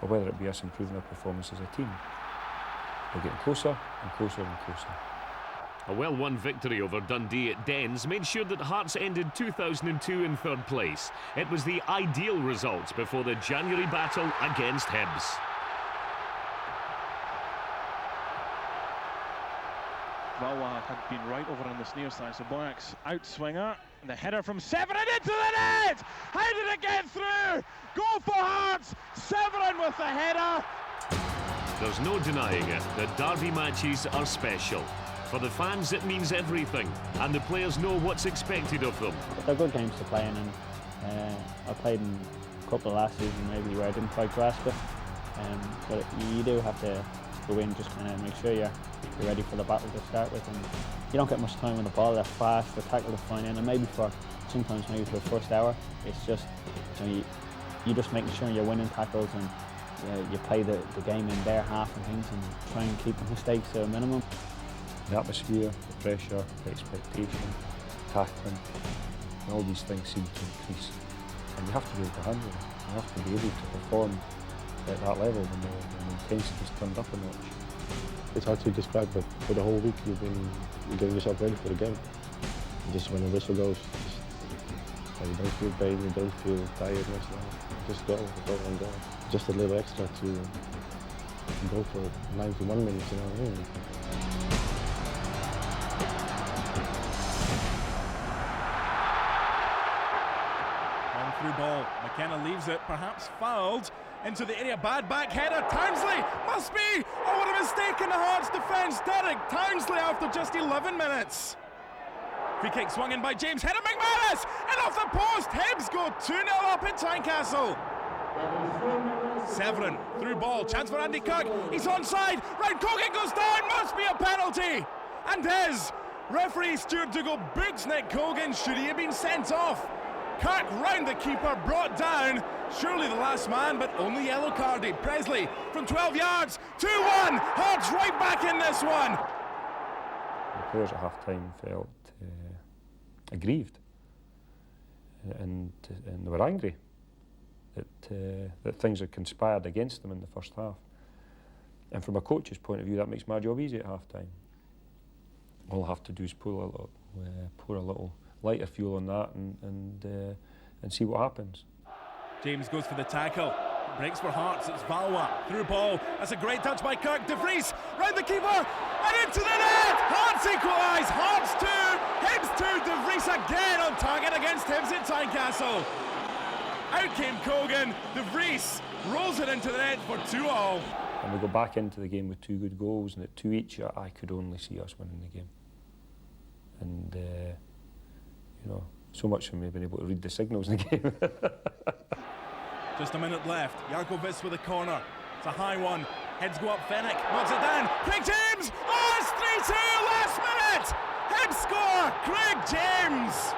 or whether it be us improving our performance as a team. We're getting closer and closer and closer. A well-won victory over Dundee at Dens made sure that Hearts ended 2002 in third place. It was the ideal result before the January battle against Hibs. Valois had been right over on this near side, so Boyac's outswinger, and the header from Severin into the net! How did it get through? Goal for Hearts! Severin with the header! There's no denying it, the derby matches are special. For the fans it means everything, and the players know what's expected of them. They're good games to play in, and I played in a couple of last season maybe where I didn't quite grasp it. But you do have to go in, just kind of make sure you're ready for the battle to start with, and you don't get much time on the ball. They're fast, the tackle is fine in, and maybe sometimes maybe for the first hour it's just you just making sure you're winning tackles, and you play the game in their half and things, and try and keep the mistakes to a minimum. The atmosphere, the pressure, the expectation, tackling, and all these things seem to increase, and you have to be able to handle it. You have to be able to perform at that level when the intensity's turned up a notch. It's hard to describe, but for the whole week you've been getting yourself ready for the game. Just when the whistle goes, you don't feel pain, you don't feel tiredness. Just go and go. Just a little extra to go for 91 minutes, you know what I mean? On through ball, McKenna leaves it, perhaps fouled. Into the area, bad back header, Townsley, must be! Oh, what a mistake in the Hearts defence, Derek Townsley after just 11 minutes. Free kick swung in by James, header McManus, and off the post, Hibs go 2-0 up in Tynecastle. Severin, through ball, chance for Andy Kirk, he's onside, Ryan Cogan goes down, must be a penalty! And referee Stuart Dougal boots Nick Cogan, should he have been sent off? Kirk round the keeper, brought down, surely the last man, but only yellow carded. Presley from 12 yards, 2-1, Hearts right back in this one. The players at half-time felt aggrieved, and they were angry that things had conspired against them in the first half. And from a coach's point of view, that makes my job easy at half-time. All I have to do is pour a little lighter fuel on that and see what happens. James goes for the tackle, breaks for Hearts, it's Valois, through ball, that's a great touch by Kirk, De Vries, round the keeper, and into the net! Hearts equalise, Hearts 2, Hibs 2, De Vries again on target against Hibs at Tynecastle. Out came Cogan, De Vries rolls it into the net for 2-all. And we go back into the game with 2 good goals, and at 2 each, I could only see us winning the game. And so much for me being able to read the signals in the game. Just a minute left, Jarkovic with a corner, it's a high one, heads go up, Fennick knocks it down, Craig James, oh it's 3-2, last minute, Hibs score, Craig James!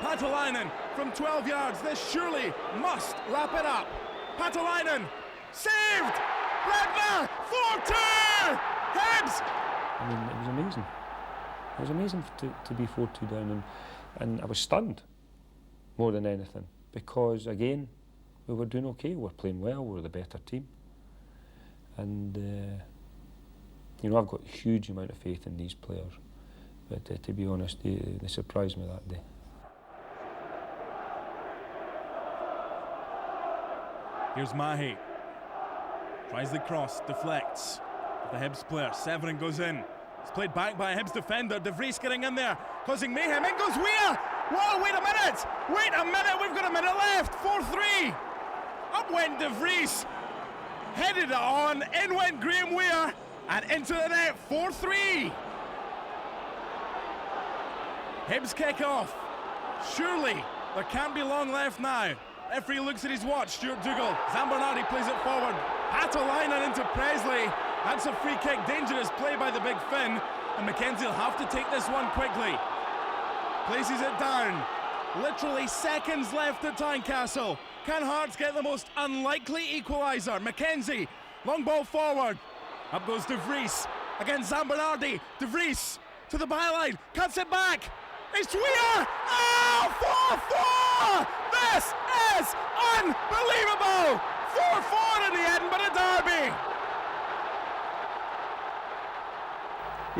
Patalainen from 12 yards, this surely must wrap it up. Patalainen, saved! Bradner, 4-2! Hibs! I mean, it was amazing. It was amazing to be 4-2 down, and I was stunned more than anything, because again, we were doing okay, we were playing well, we were the better team. And I've got a huge amount of faith in these players, but to be honest, they surprised me that day. Here's Mahe. Tries the cross, deflects. The Hibs player, Severin goes in. It's played back by a Hibs defender. De Vries getting in there, causing mayhem. In goes Weir. Whoa, wait a minute. Wait a minute, we've got a minute left. 4-3. Up went De Vries. Headed it on. In went Graham Weir. And into the net. 4-3. Hibs kick off. Surely there can't be long left now. Referee looks at his watch. Stuart Dougal. Zambernardi plays it forward. Hatalainen into Presley. That's a free kick. Dangerous play by the big Finn. And McKenzie will have to take this one quickly. Places it down. Literally seconds left at Tynecastle. Can Hearts get the most unlikely equaliser? McKenzie. Long ball forward. Up goes De Vries. Against Zambernardi. De Vries to the byline. Cuts it back. It's Weir! Oh, 4-4! This is unbelievable! 4-4 in the Edinburgh Derby!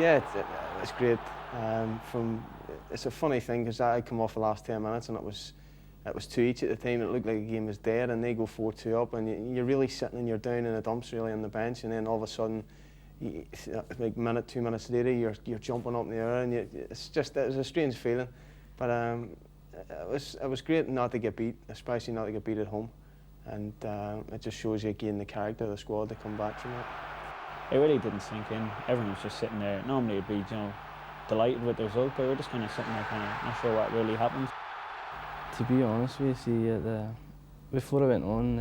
Yeah, it's great. It's a funny thing because I come off the last 10 minutes and it was 2 each at the time. It looked like the game was dead, and they go 4-2 up, and you're really sitting and you're down in the dumps really on the bench, and then all of a sudden, like minute, 2 minutes later, you're jumping up in the air, and it was a strange feeling. But it was great not to get beat, especially not to get beat at home, and it just shows you again the character of the squad to come back from it. It really didn't sink in. Everyone was just sitting there. Normally it'd be, delighted with the result, but we're just kind of sitting there, kind of not sure what really happened. To be honest with you, before I went on,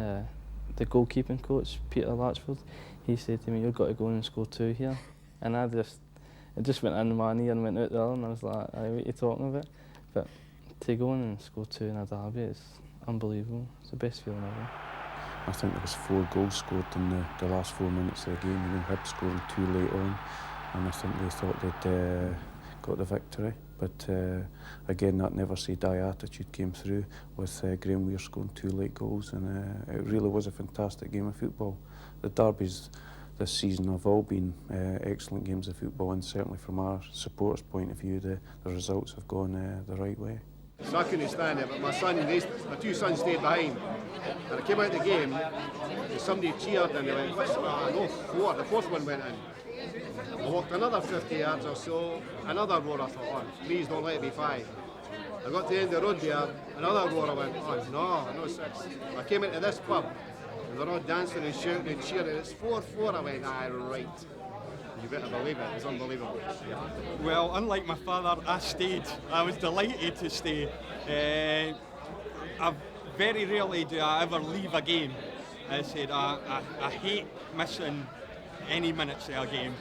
the goalkeeping coach, Peter Latchford, he said to me, "You've got to go in and score 2 here." And it just went in one ear and went out the other, and I was like, "What are you talking about?" But to go in and score 2 in a derby, it's unbelievable. It's the best feeling ever. I think there was 4 goals scored in the last 4 minutes of the game, and then Hibs scoring 2 late on, and I think they thought they'd got the victory. But again, that never say die attitude came through with Graham Weir scoring 2 late goals, and it really was a fantastic game of football. The derbies this season have all been excellent games of football, and certainly from our supporters' point of view, the results have gone the right way. So I couldn't stand it, but my 2 sons stayed behind. And I came out of the game, and somebody cheered and they went, no, 4, the 4th one went in. I walked another 50 yards or so, another roar. I thought, oh, please don't let it be 5. I got to the end of the road there, another roar. I went, oh, no 6. I came into this pub, and they're all dancing and shouting and cheering. It's 4-4. I went, right. You better believe it, it was unbelievable. Well, unlike my father, I stayed. I was delighted to stay. Very rarely do I ever leave a game. As I said, I hate missing any minutes of a game.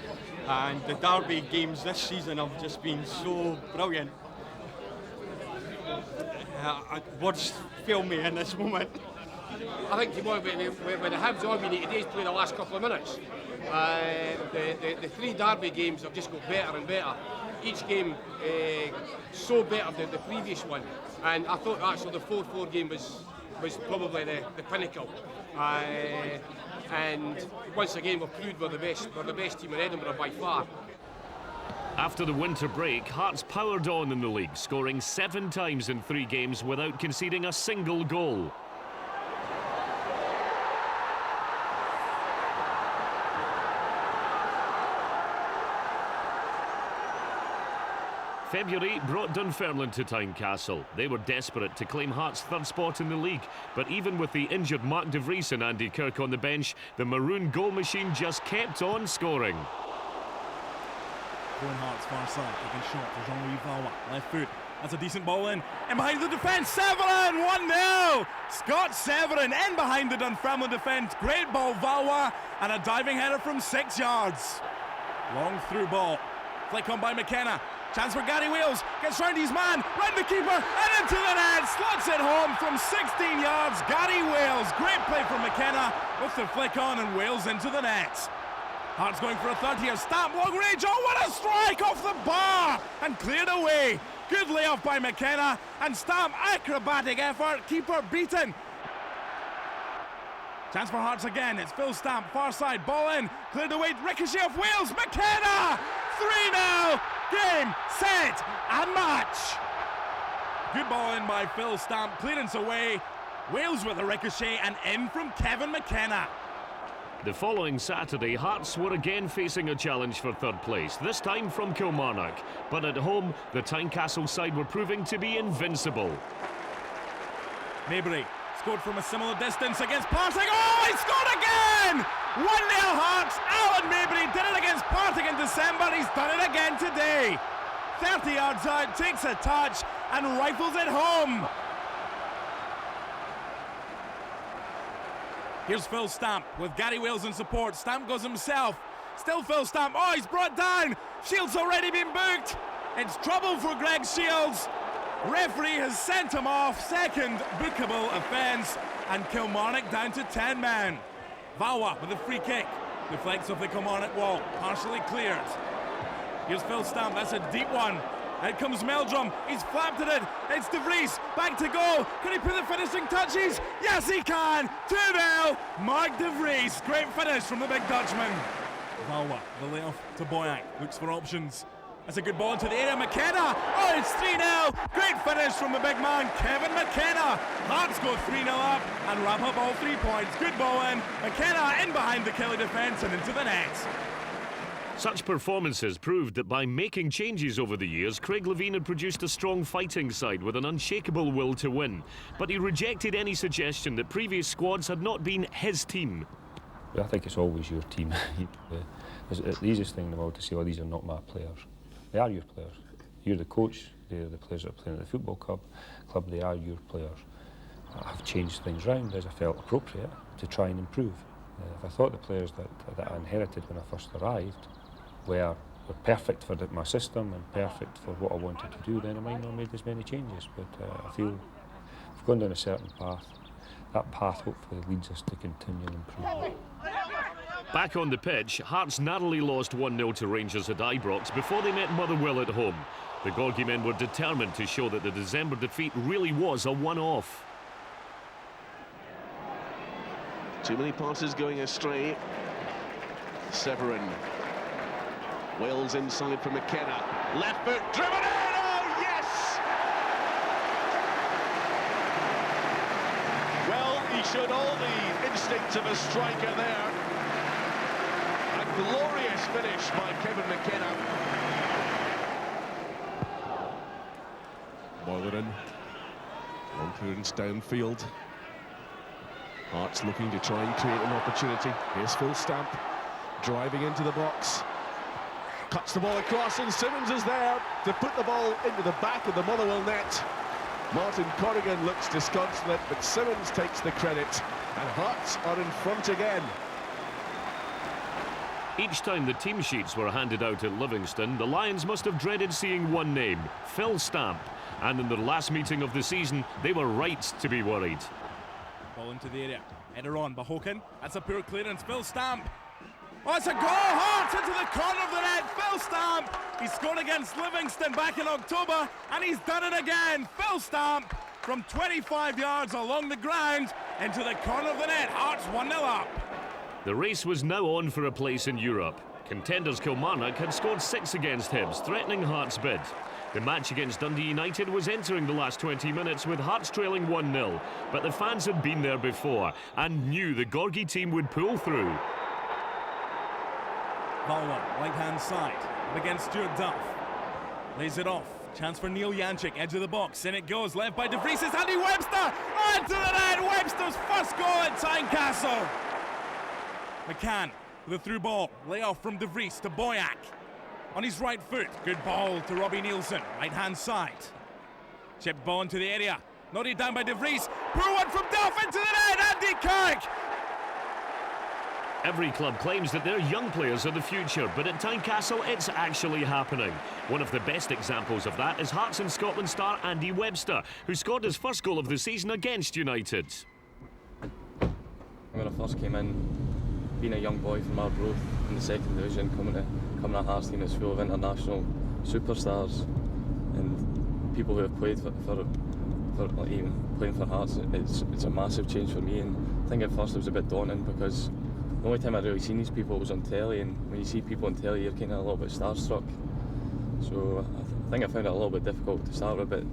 And the derby games this season have just been so brilliant. Words fail me in this moment. I think with the Hibs, all we need to do is play the last couple of minutes. The 3 derby games have just got better and better. Each game so better than the previous one. And I thought actually the 4-4 game was probably the pinnacle. And once again we've proved we're the best team in Edinburgh by far. After the winter break, Hearts powered on in the league, scoring 7 times in 3 games without conceding a single goal. February brought Dunfermline to Tynecastle. They were desperate to claim Hearts' 3rd spot in the league, but even with the injured Mark De Vries and Andy Kirk on the bench, the maroon goal machine just kept on scoring. Going Hearts far side, taking shot for Jean-Louis Valois, left foot. That's a decent ball in behind the defence, Severin, 1-0! Scott Severin in behind the Dunfermline defence, great ball, Valois, and a diving header from 6 yards. Long through ball, flick on by McKenna. Chance for Gary Wales, gets round his man, round the keeper, and into the net, slots it home from 16 yards. Gary Wales, great play from McKenna with the flick on, and Wales into the net. Hearts going for a 3rd here, Stamp, long range, oh what a strike off the bar, and cleared away. Good layoff by McKenna, and Stamp, acrobatic effort, keeper beaten. Chance for Hearts again, it's Phil Stamp, far side, ball in, cleared away, ricochet of Wales, McKenna! 3-0, game, set, and match. Good ball in by Phil Stamp, clearance away, Wales with a ricochet and in from Kevin McKenna. The following Saturday, Hearts were again facing a challenge for third place, this time from Kilmarnock. But at home, the Tynecastle side were proving to be invincible. Maybury scored from a similar distance against Partick. Oh, he scored again! 1-0 Hearts. Alan Maybury did it against Partick in December. He's done it again today. 30 yards out, takes a touch and rifles it home. Here's Phil Stamp with Gary Wales in support. Stamp goes himself. Still Phil Stamp. Oh, he's brought down. Shields already been booked. It's trouble for Greg Shields. Referee has sent him off. Second bookable offence. And Kilmarnock down to 10 men. Vawa with a free kick. Deflects off the Kilmarnock wall. Partially cleared. Here's Phil Stamp. That's a deep one. Out comes Meldrum. He's flapped at it. It's De Vries. Back to goal. Can he put the finishing touches? Yes, he can. 2-0. Mark De Vries. Great finish from the big Dutchman. Valwa, the layoff to Boyack. Looks for options. That's a good ball into the area. McKenna. Oh, it's 3-0. Great finish from the big man, Kevin McKenna. Hearts go 3-0 up and wrap up all 3 points. Good ball in. McKenna in behind the Kelly defence and into the net. Such performances proved that by making changes over the years, Craig Levein had produced a strong fighting side with an unshakable will to win. But he rejected any suggestion that previous squads had not been his team. I think it's always your team. It's the easiest thing in the world to say, oh, these are not my players. They are your players. You're the coach, they're the players that are playing at the football club, they are your players. I've changed things round as I felt appropriate to try and improve. If I thought the players that I inherited when I first arrived were perfect for my system and perfect for what I wanted to do, then I might not have made as many changes. But I feel we've gone down a certain path. That path hopefully leads us to continual improvement. Back on the pitch, Hearts narrowly lost 1-0 to Rangers at Ibrox before they met Motherwell at home. The Gorgie men were determined to show that the December defeat really was a one-off. Too many passes going astray. Severin. Wales inside for McKenna. Left foot driven in. Oh, yes! Well, he showed all the instincts of a striker there. A glorious finish by Kevin McKenna. Boilerin. Long clearance downfield. Hearts looking to try and create an opportunity. Here's Phil Stamp driving into the box. Cuts the ball across and Simmons is there to put the ball into the back of the Motherwell net. Martin Corrigan looks disconsolate, but Simmons takes the credit and Hearts are in front again. Each time the team sheets were handed out at Livingston, the Lions must have dreaded seeing one name, Phil Stamp. And in their last meeting of the season, they were right to be worried. Ball into the area. Header on, Bahoken. That's a poor clearance. Phil Stamp. Oh, it's a goal! Hearts into the corner of the net. Phil Stamp. He scored against Livingston back in October, and he's done it again. Phil Stamp from 25 yards along the ground into the corner of the net. Hearts 1-0 up. The race was now on for a place in Europe. Contenders Kilmarnock had scored 6 against Hibs, threatening Hearts' bid. The match against Dundee United was entering the last 20 minutes with Hearts trailing 1-0, but the fans had been there before and knew the Gorgie team would pull through. Valwa, right-hand side, up against Stuart Duff. Lays it off. Chance for Neil Janchik, edge of the box. In it goes, left by De Vries. It's Andy Webster! Into the net! Webster's first goal at Tynecastle. McCann with a through ball. Layoff from De Vries to Boyack. On his right foot. Good ball to Robbie Nielsen, right-hand side. Chipped ball into the area. Nodded down by De Vries. Poor one from Duff into the net! Andy Kirk! Every club claims that their young players are the future, but at Tynecastle it's actually happening. One of the best examples of that is Hearts and Scotland star Andy Webster, who scored his first goal of the season against United. When I first came in, being a young boy from Arbroath in the second division, coming to Hearts team that's full of international superstars and people who have played for even playing for Hearts, it's a massive change for me. And I think at first it was a bit daunting because the only time I'd really seen these people was on telly, and when you see people on telly, you're kind of a little bit starstruck. So I think I found it a little bit difficult to start with, but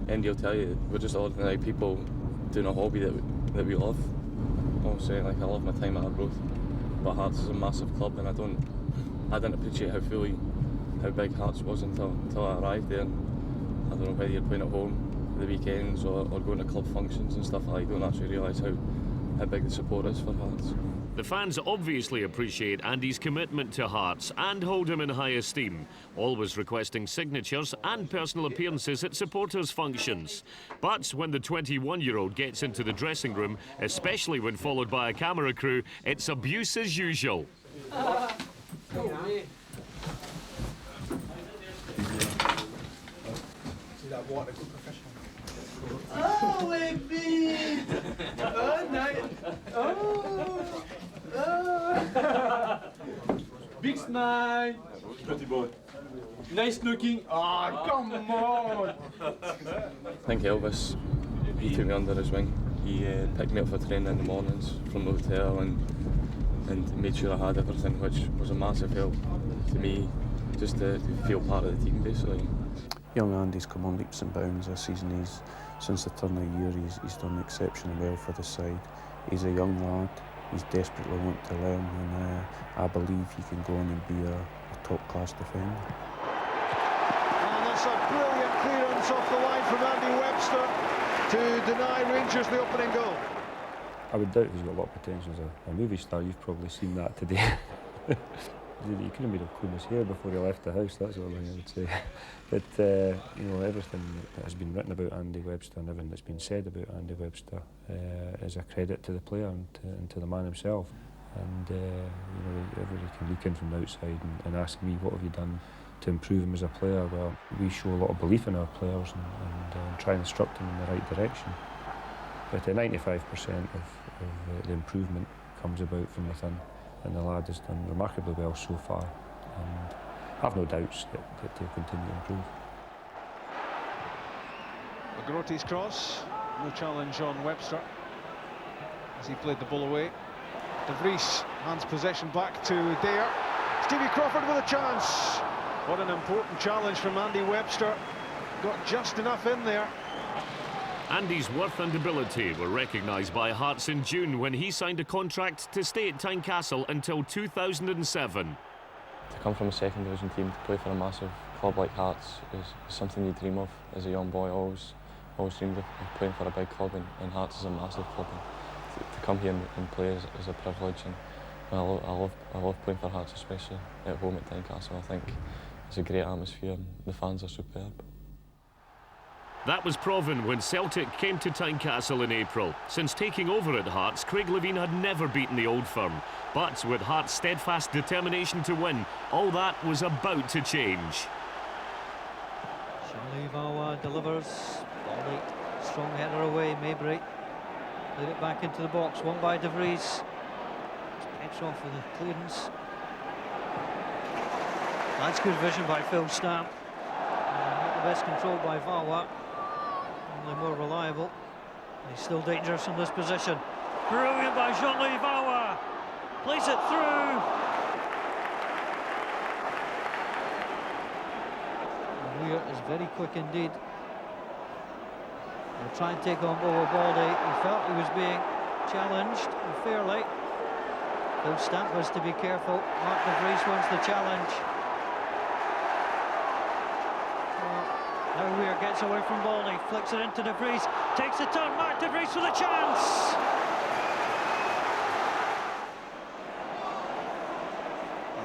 Andy will tell you we're just ordinary people doing a hobby that we love. Obviously, like I love my time at Arbroath, but Hearts is a massive club, and I didn't appreciate how big Hearts was until I arrived there. And I don't know whether you're playing at home the weekends or going to club functions and stuff like that. You don't actually realise how big the support is for Hearts. The fans obviously appreciate Andy's commitment to Hearts and hold him in high esteem, always requesting signatures and personal appearances at supporters' functions. But when the 21-year-old gets into the dressing room, especially when followed by a camera crew, it's abuse as usual. Oh, baby! Oh, no! Oh! Big smile! Pretty boy. Nice looking. Oh, come on! I think Elvis, he took me under his wing. He picked me up for training in the mornings from the hotel and made sure I had everything, which was a massive help to me, just to feel part of the team, basically. Young Andy's come on leaps and bounds this season. Since the turn of the year, he's done exceptionally well for the side. He's a young lad. He's desperately want to learn, and I believe he can go on and be a top-class defender. And that's a brilliant clearance off the line from Andy Webster to deny Rangers the opening goal. I would doubt he's got a lot of potential as a movie star. You've probably seen that today. He couldn't have made a comb his hair before he left the house, that's all I would say. But, you know, everything that has been written about Andy Webster and everything that's been said about Andy Webster is a credit to the player and to the man himself. And, you know, everybody can look in from the outside and ask me, what have you done to improve him as a player? Well, we show a lot of belief in our players and try and instruct them in the right direction. But 95% of the improvement comes about from within. And the lad has done remarkably well so far, and I've no doubts that he'll continue to improve. Grote's cross, no challenge on Webster as he played the ball away. De Vries hands possession back to Dare. Stevie Crawford with a chance. What an important challenge from Andy Webster. Got just enough in there. Andy's worth and ability were recognised by Hearts in June when he signed a contract to stay at Tynecastle until 2007. To come from a second division team to play for a massive club like Hearts is something you dream of as a young boy. Always dreamed of playing for a big club, and Hearts is a massive club. And to come here and play is a privilege, and I love playing for Hearts, especially at home at Tynecastle. I think it's a great atmosphere and the fans are superb. That was proven when Celtic came to Tynecastle in April. Since taking over at Hearts, Craig Levein had never beaten the Old Firm. But with Hearts' steadfast determination to win, all that was about to change. Jean-Louis Valois delivers. Ball late. Strong header away. Maybury played it back into the box. Won by De Vries. Petrov with the clearance. That's good vision by Phil Stamp. Not the best controlled by Valois. Only more reliable. He's still dangerous in this position. Brilliant by Jean-Louis Valois. Plays it through. Weir is very quick indeed. They'll try and take on Bobo Baldy. He felt he was being challenged unfairly. Phil Stamp was to be careful. Mark De Vries wants the challenge. Now Weir gets away from Baldy, flicks it into De Vries, takes the turn, Mark De Vries with a chance!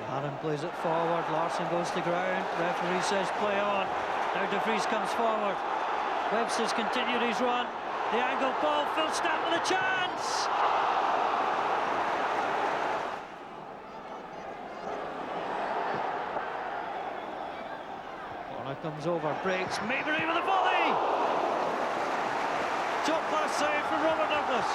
Haddon plays it forward, Larsson goes to ground, referee says play on. Now De Vries comes forward. Webster's continued his run. The angle ball, Phil Stamp with a chance! Comes over, breaks, Maybury with a volley! Top class save from Robert Douglas.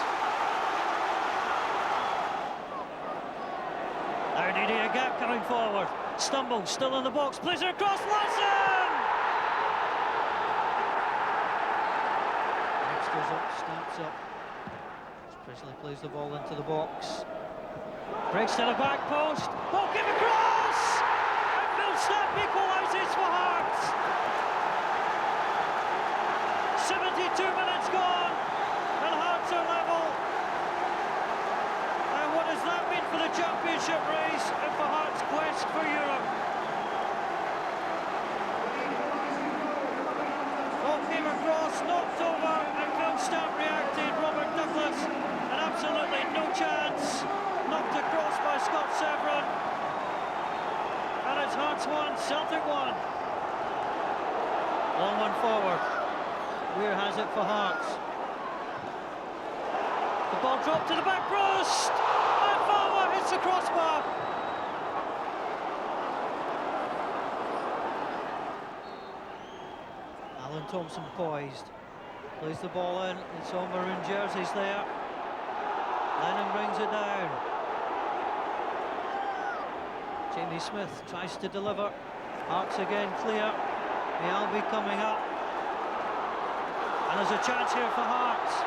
Now Didier Gap coming forward. Stumble, still in the box, plays it across, Larsson! Webster's up, Stamps up. Presley plays the ball into the box. Breaks to the back post, ball came across! And Phil Stamp equalises for Hearts. 72 minutes gone, and it's over, and Phil Stamp reacted. Robert Douglas, and absolutely no chance. Knocked across by Scott Severin. And it's Hearts 1, Celtic 1. Long one forward. Weir has it for Hearts. The ball dropped to the back post, and Valwa hits the crossbar. Alan Thompson poised, plays the ball in, it's all maroon jerseys there. Lennon brings it down. Jamie Smith tries to deliver. Hearts again clear. Mialbi coming up. And there's a chance here for Hearts.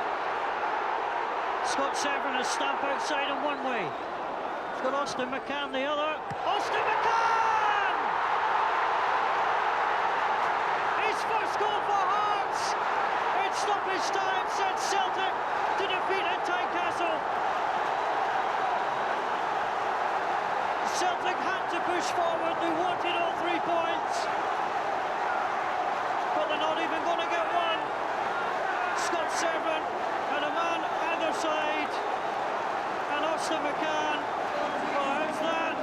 Scott Severin has Stamp outside in one way. He's got Austin McCann the other. Austin McCann! His first goal for Hearts! It's stoppage time, sent Celtic to defeat at Tynecastle. Celtic had to push forward, they wanted all 3 points. But they're not even going to get one. Scott Severin and a man either side. And Austin McCann, well, how's that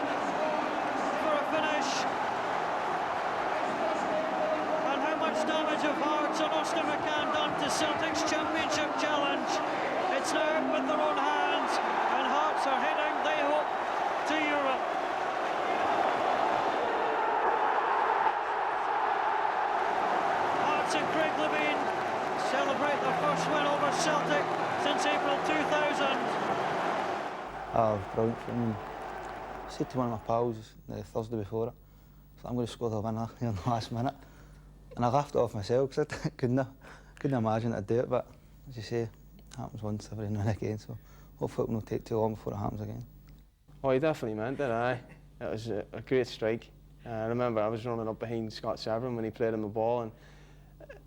for a finish? And how much damage have Hearts and Austin McCann done to Celtic's championship challenge? It's now with their own hands, and Hearts are heading, they hope, to Europe. Hearts and Craig Levein celebrate their first win over Celtic since April 2000. Brilliant for me. I said to one of my pals the Thursday before it, so I'm going to score the winner here in the last minute. And I laughed it off myself because I couldn't imagine I'd do it, but as you say, it happens once every now and again, so hopefully it won't take too long before it happens again. Oh, he definitely meant it, aye. It was a great strike. I remember I was running up behind Scott Severin when he played him the ball, and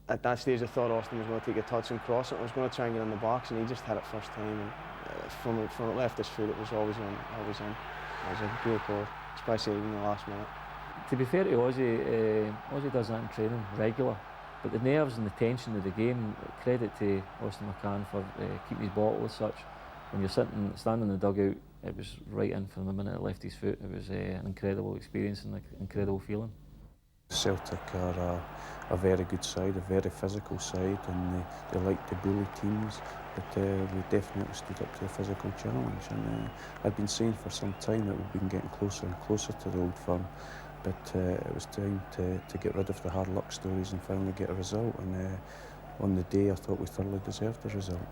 at that stage I thought Austin was going to take a touch and cross it. I was going to try and get in the box, and he just had it first time. And from it left his foot, it was always in. It was a great goal, especially in the last minute. To be fair to Ozzy, Ozzy does that in training regular, but the nerves and the tension of the game, credit to Austin McCann for keeping his bottle as such. When you're standing in the dugout, it was right in from the minute it left his foot. It was an incredible experience and an incredible feeling. Celtic are a very good side, a very physical side, and they like to bully teams, but we definitely stood up to a physical challenge. And I've been saying for some time that we've been getting closer and closer to the Old Firm, but it was time to get rid of the hard luck stories and finally get a result. And on the day, I thought we thoroughly deserved the result.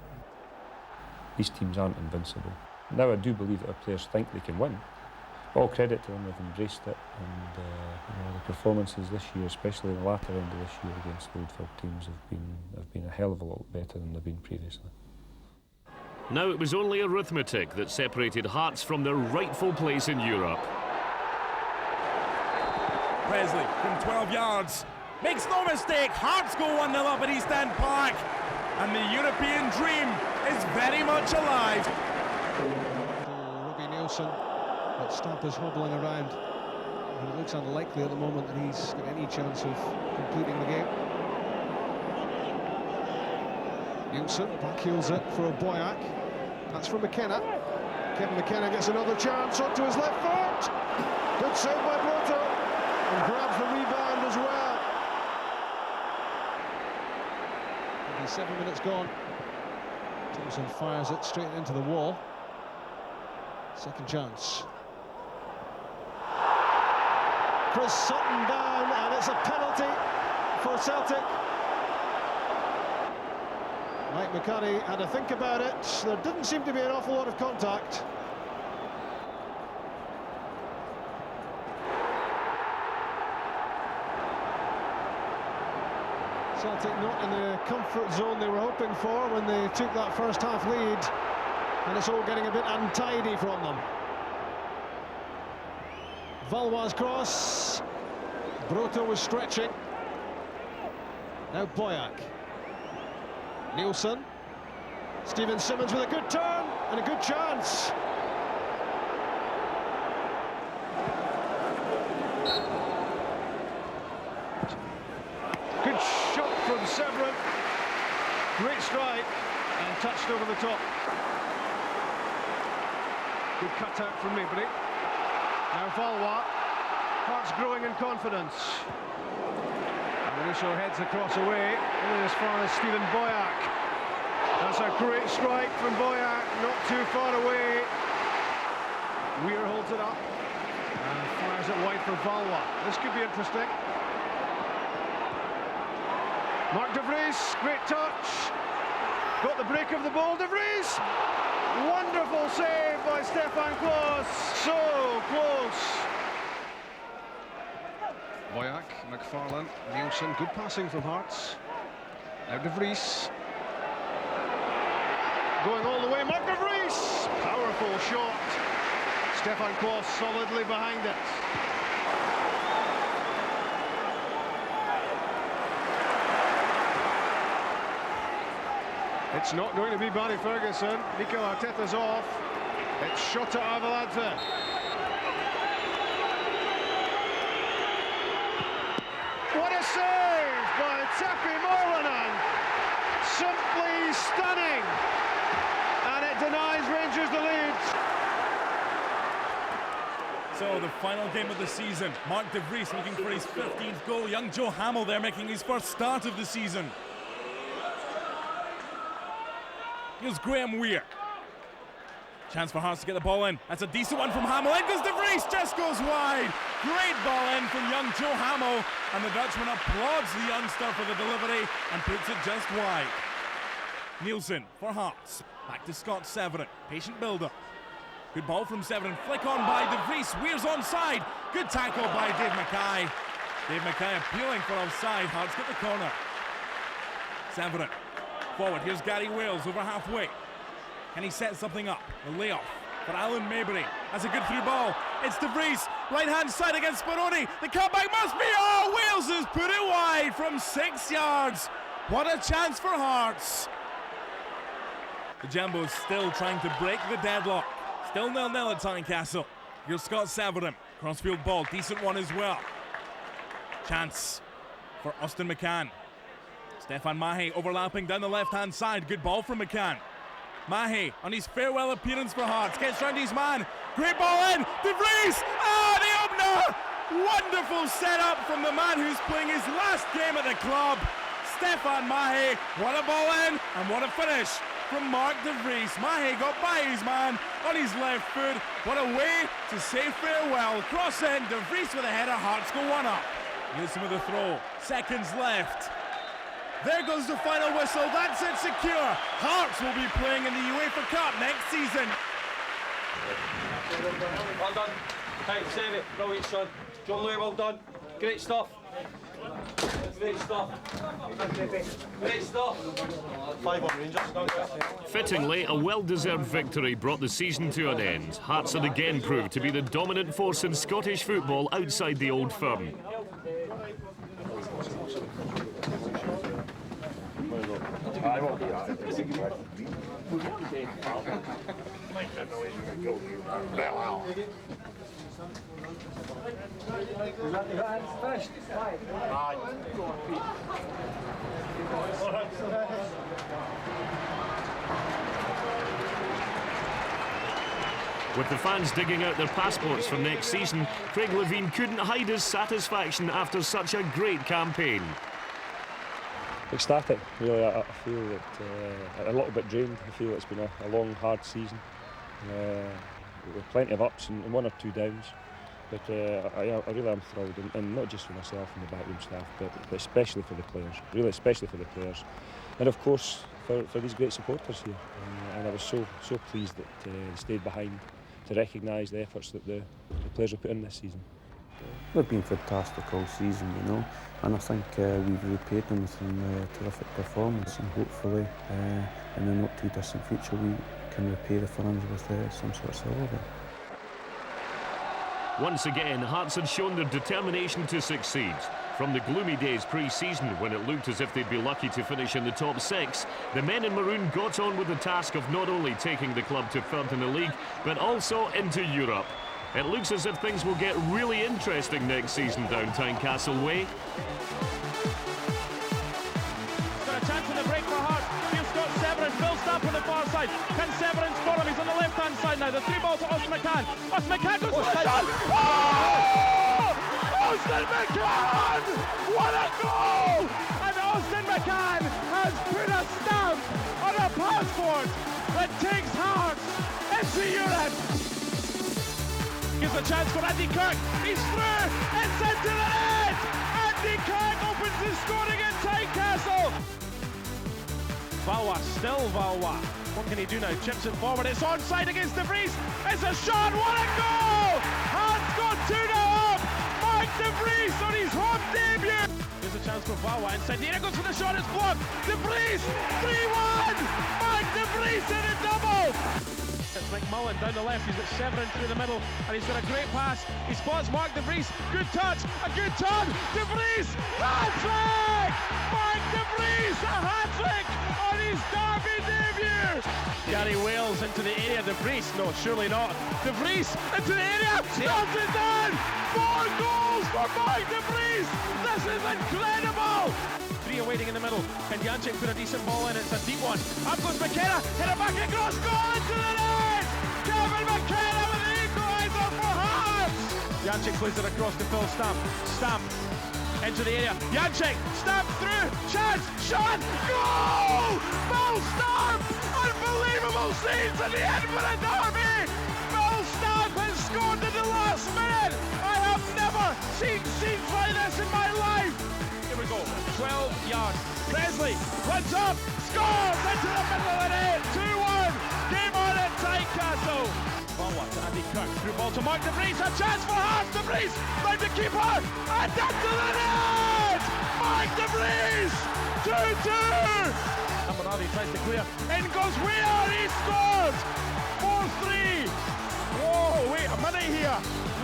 These teams aren't invincible. Now I do believe that our players think they can win. All credit to them, they've embraced it, and you know, the performances this year, especially the latter end of this year against the Old Firm teams, have been a hell of a lot better than they've been previously. Now it was only arithmetic that separated Hearts from their rightful place in Europe. Presley from 12 yards. Makes no mistake, Hearts go 1-0 up at East End Park. And the European dream is very much alive. Robbie Nielsen, but Stamp is hobbling around. And it looks unlikely at the moment that he's got any chance of completing the game. Nielsen backheels it for a Boyack. That's from McKenna. Kevin McKenna gets another chance onto his left foot. Good save by Broto. And grabs the rebound as well. 7 minutes gone. Thompson fires it straight into the wall. Second chance. Chris Sutton down, and it's a penalty for Celtic. Mike McCurry had a think about it. There didn't seem to be an awful lot of contact. Celtic not in the comfort zone they were hoping for when they took that first half lead, and it's all getting a bit untidy from them. Valwa's cross. Broto was stretching. Now Boyack. Nielsen. Stephen Simmons with a good turn and a good chance. Good shot from Severin. Great strike and touched over the top. Good cut out from Maybury. Now Valois. Hearts growing in confidence. Mauricio heads across away, only as far as Stephen Boyack. That's a great strike from Boyack, not too far away. Weir holds it up and fires it wide for Valois. This could be interesting. Mark De Vries, great touch. Got the break of the ball, De Vries. Wonderful save by Stefan Klos. So close. Boyack, McFarlane, Nielsen, good passing from Hearts. Now De Vries. Going all the way, Mark De Vries. Powerful shot. Stefan Klos solidly behind it. It's not going to be Barry Ferguson. Mikel Arteta's off. It's Shota Arveladze. What a save by Tepi Moronen. Simply stunning. And it denies Rangers the lead. So the final game of the season. Mark De Vries looking for his 15th goal. Young Joe Hamill there making his first start of the season. Here's Graham Weir. Chance for Hearts to get the ball in. That's a decent one from Hamill. In goes De Vries, just goes wide. Great ball in from young Joe Hamill. And the Dutchman applauds the youngster for the delivery and puts it just wide. Nielsen for Hearts. Back to Scott Severin. Patient build-up. Good ball from Severin. Flick on by De Vries. Weir's onside. Good tackle by Dave Mackay. Dave Mackay appealing for offside. Hearts get the corner. Severin. Forward, here's Gary Wales over halfway. Can he set something up? The layoff for Alan Maybury. That's a good through ball. It's De Vries, right-hand side against Speroni. The cutback must be, oh, Wales has put it wide from 6 yards. What a chance for Hearts. The Jambos still trying to break the deadlock. Still 0-0 at Tynecastle. Here's Scott Severin. Crossfield ball, decent one as well. Chance for Austin McCann. Stefan Mahe overlapping down the left-hand side. Good ball from McCann. Mahe on his farewell appearance for Hearts. Gets round his man. Great ball in. De Vries. Ah, the opener. Wonderful setup from the man who's playing his last game at the club. Stefan Mahe. What a ball in and what a finish from Mark De Vries. Mahe got by his man on his left foot. What a way to say farewell. Cross in. De Vries with a header. Hearts go one up. Nielsen with a throw. Seconds left. There goes the final whistle. That's it, secure. Hearts will be playing in the UEFA Cup next season. Well done. Hey, save it. Brilliant, son. John Louis, well done. Great stuff. Great stuff. Great stuff. 5 on Rangers. Fittingly, a well-deserved victory brought the season to an end. Hearts had again proved to be the dominant force in Scottish football outside the Old Firm. With the fans digging out their passports for next season, Craig Levine couldn't hide his satisfaction after such a great campaign. Ecstatic, really. I feel that a little bit drained. I feel it's been a long, hard season with plenty of ups and 1 or 2 downs. But I really am thrilled, and not just for myself and the backroom staff, but especially for the players. Really, especially for the players, and of course for these great supporters here. And I was so pleased that they stayed behind to recognise the efforts that the players have put in this season. They've been fantastic all season, you know, and I think we've repaid them with some terrific performance, and hopefully in the not too distant future we can repay the fans with some sort of silverware. Once again, Hearts had shown their determination to succeed. From the gloomy days pre-season, when it looked as if they'd be lucky to finish in the top 6, the men in maroon got on with the task of not only taking the club to 3rd in the league, but also into Europe. It looks as if things will get really interesting next season down Tynecastle way. Got a chance in the break for Hearts. side. Can Severin score him? He's on the left-hand side now. The 3 ball to Austin McCann. Austin McCann goes for the shot! Oh! Austin McCann! What a goal! And Austin McCann has put a stamp on a passport that takes Hearts into Europe. Gives a chance for Andy Kirk. He's through. It's into the net. Andy Kirk opens the scoring in Tynecastle. Valois, still Valois. What can he do now? Chips it forward. It's onside against De Vries. It's a shot. What a goal! Hearts got 2-0 up. Mark De Vries on his home debut. Here's a chance for Valois inside the area. Goes for the shot. It's blocked. De Vries 3-1. Mark De Vries in a double. It's McMullen down the left, he's got Severin through the middle, and he's got a great pass. He spots Mark De Vries, good touch, a good turn, De Vries, hat-trick! Mark De Vries, a hat-trick on his derby debut! Gary Wales into the area, De Vries, no, surely not. De Vries into the area, stops it down! 4 goals for Mark De Vries! This is incredible! 3 awaiting in the middle. Can Janček put a decent ball in? It's a deep one. Up goes McKenna. Hit it back across. Goal into the net! Kevin McKenna with the equaliser for Hearts! Janček plays it across to Phil Stamp. Stamp into the area. Janček, Stamp through. Chance, shot, goal! Phil Stamp! Unbelievable scenes in the Edinburgh Derby! Phil Stamp has scored in the last minute! I have never seen scenes like this in my life! Here we go, 12 yards. Presley runs up, scores into the middle of the net, 2-1. Game on at Tynecastle. Valois to Andy Kirk, through ball to Mark De Vries, a chance for Hearts, De Vries, round the keeper, and into the net! Mark De Vries, 2-2. Aberardi tries to clear, in goes Weir, he scores! 4-3. Whoa, wait a minute here.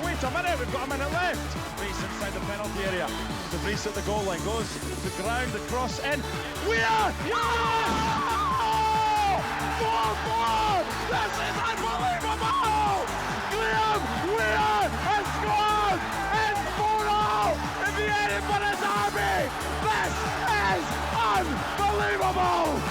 Wait a minute, we've got a minute left. Vries inside the penalty area. De Vries at the goal line, goes to the ground, the cross in. Weir! Yes! 4-4! This is unbelievable! Graham Weir has scored! It's 4-0 in the Edinburgh Derby! This is unbelievable!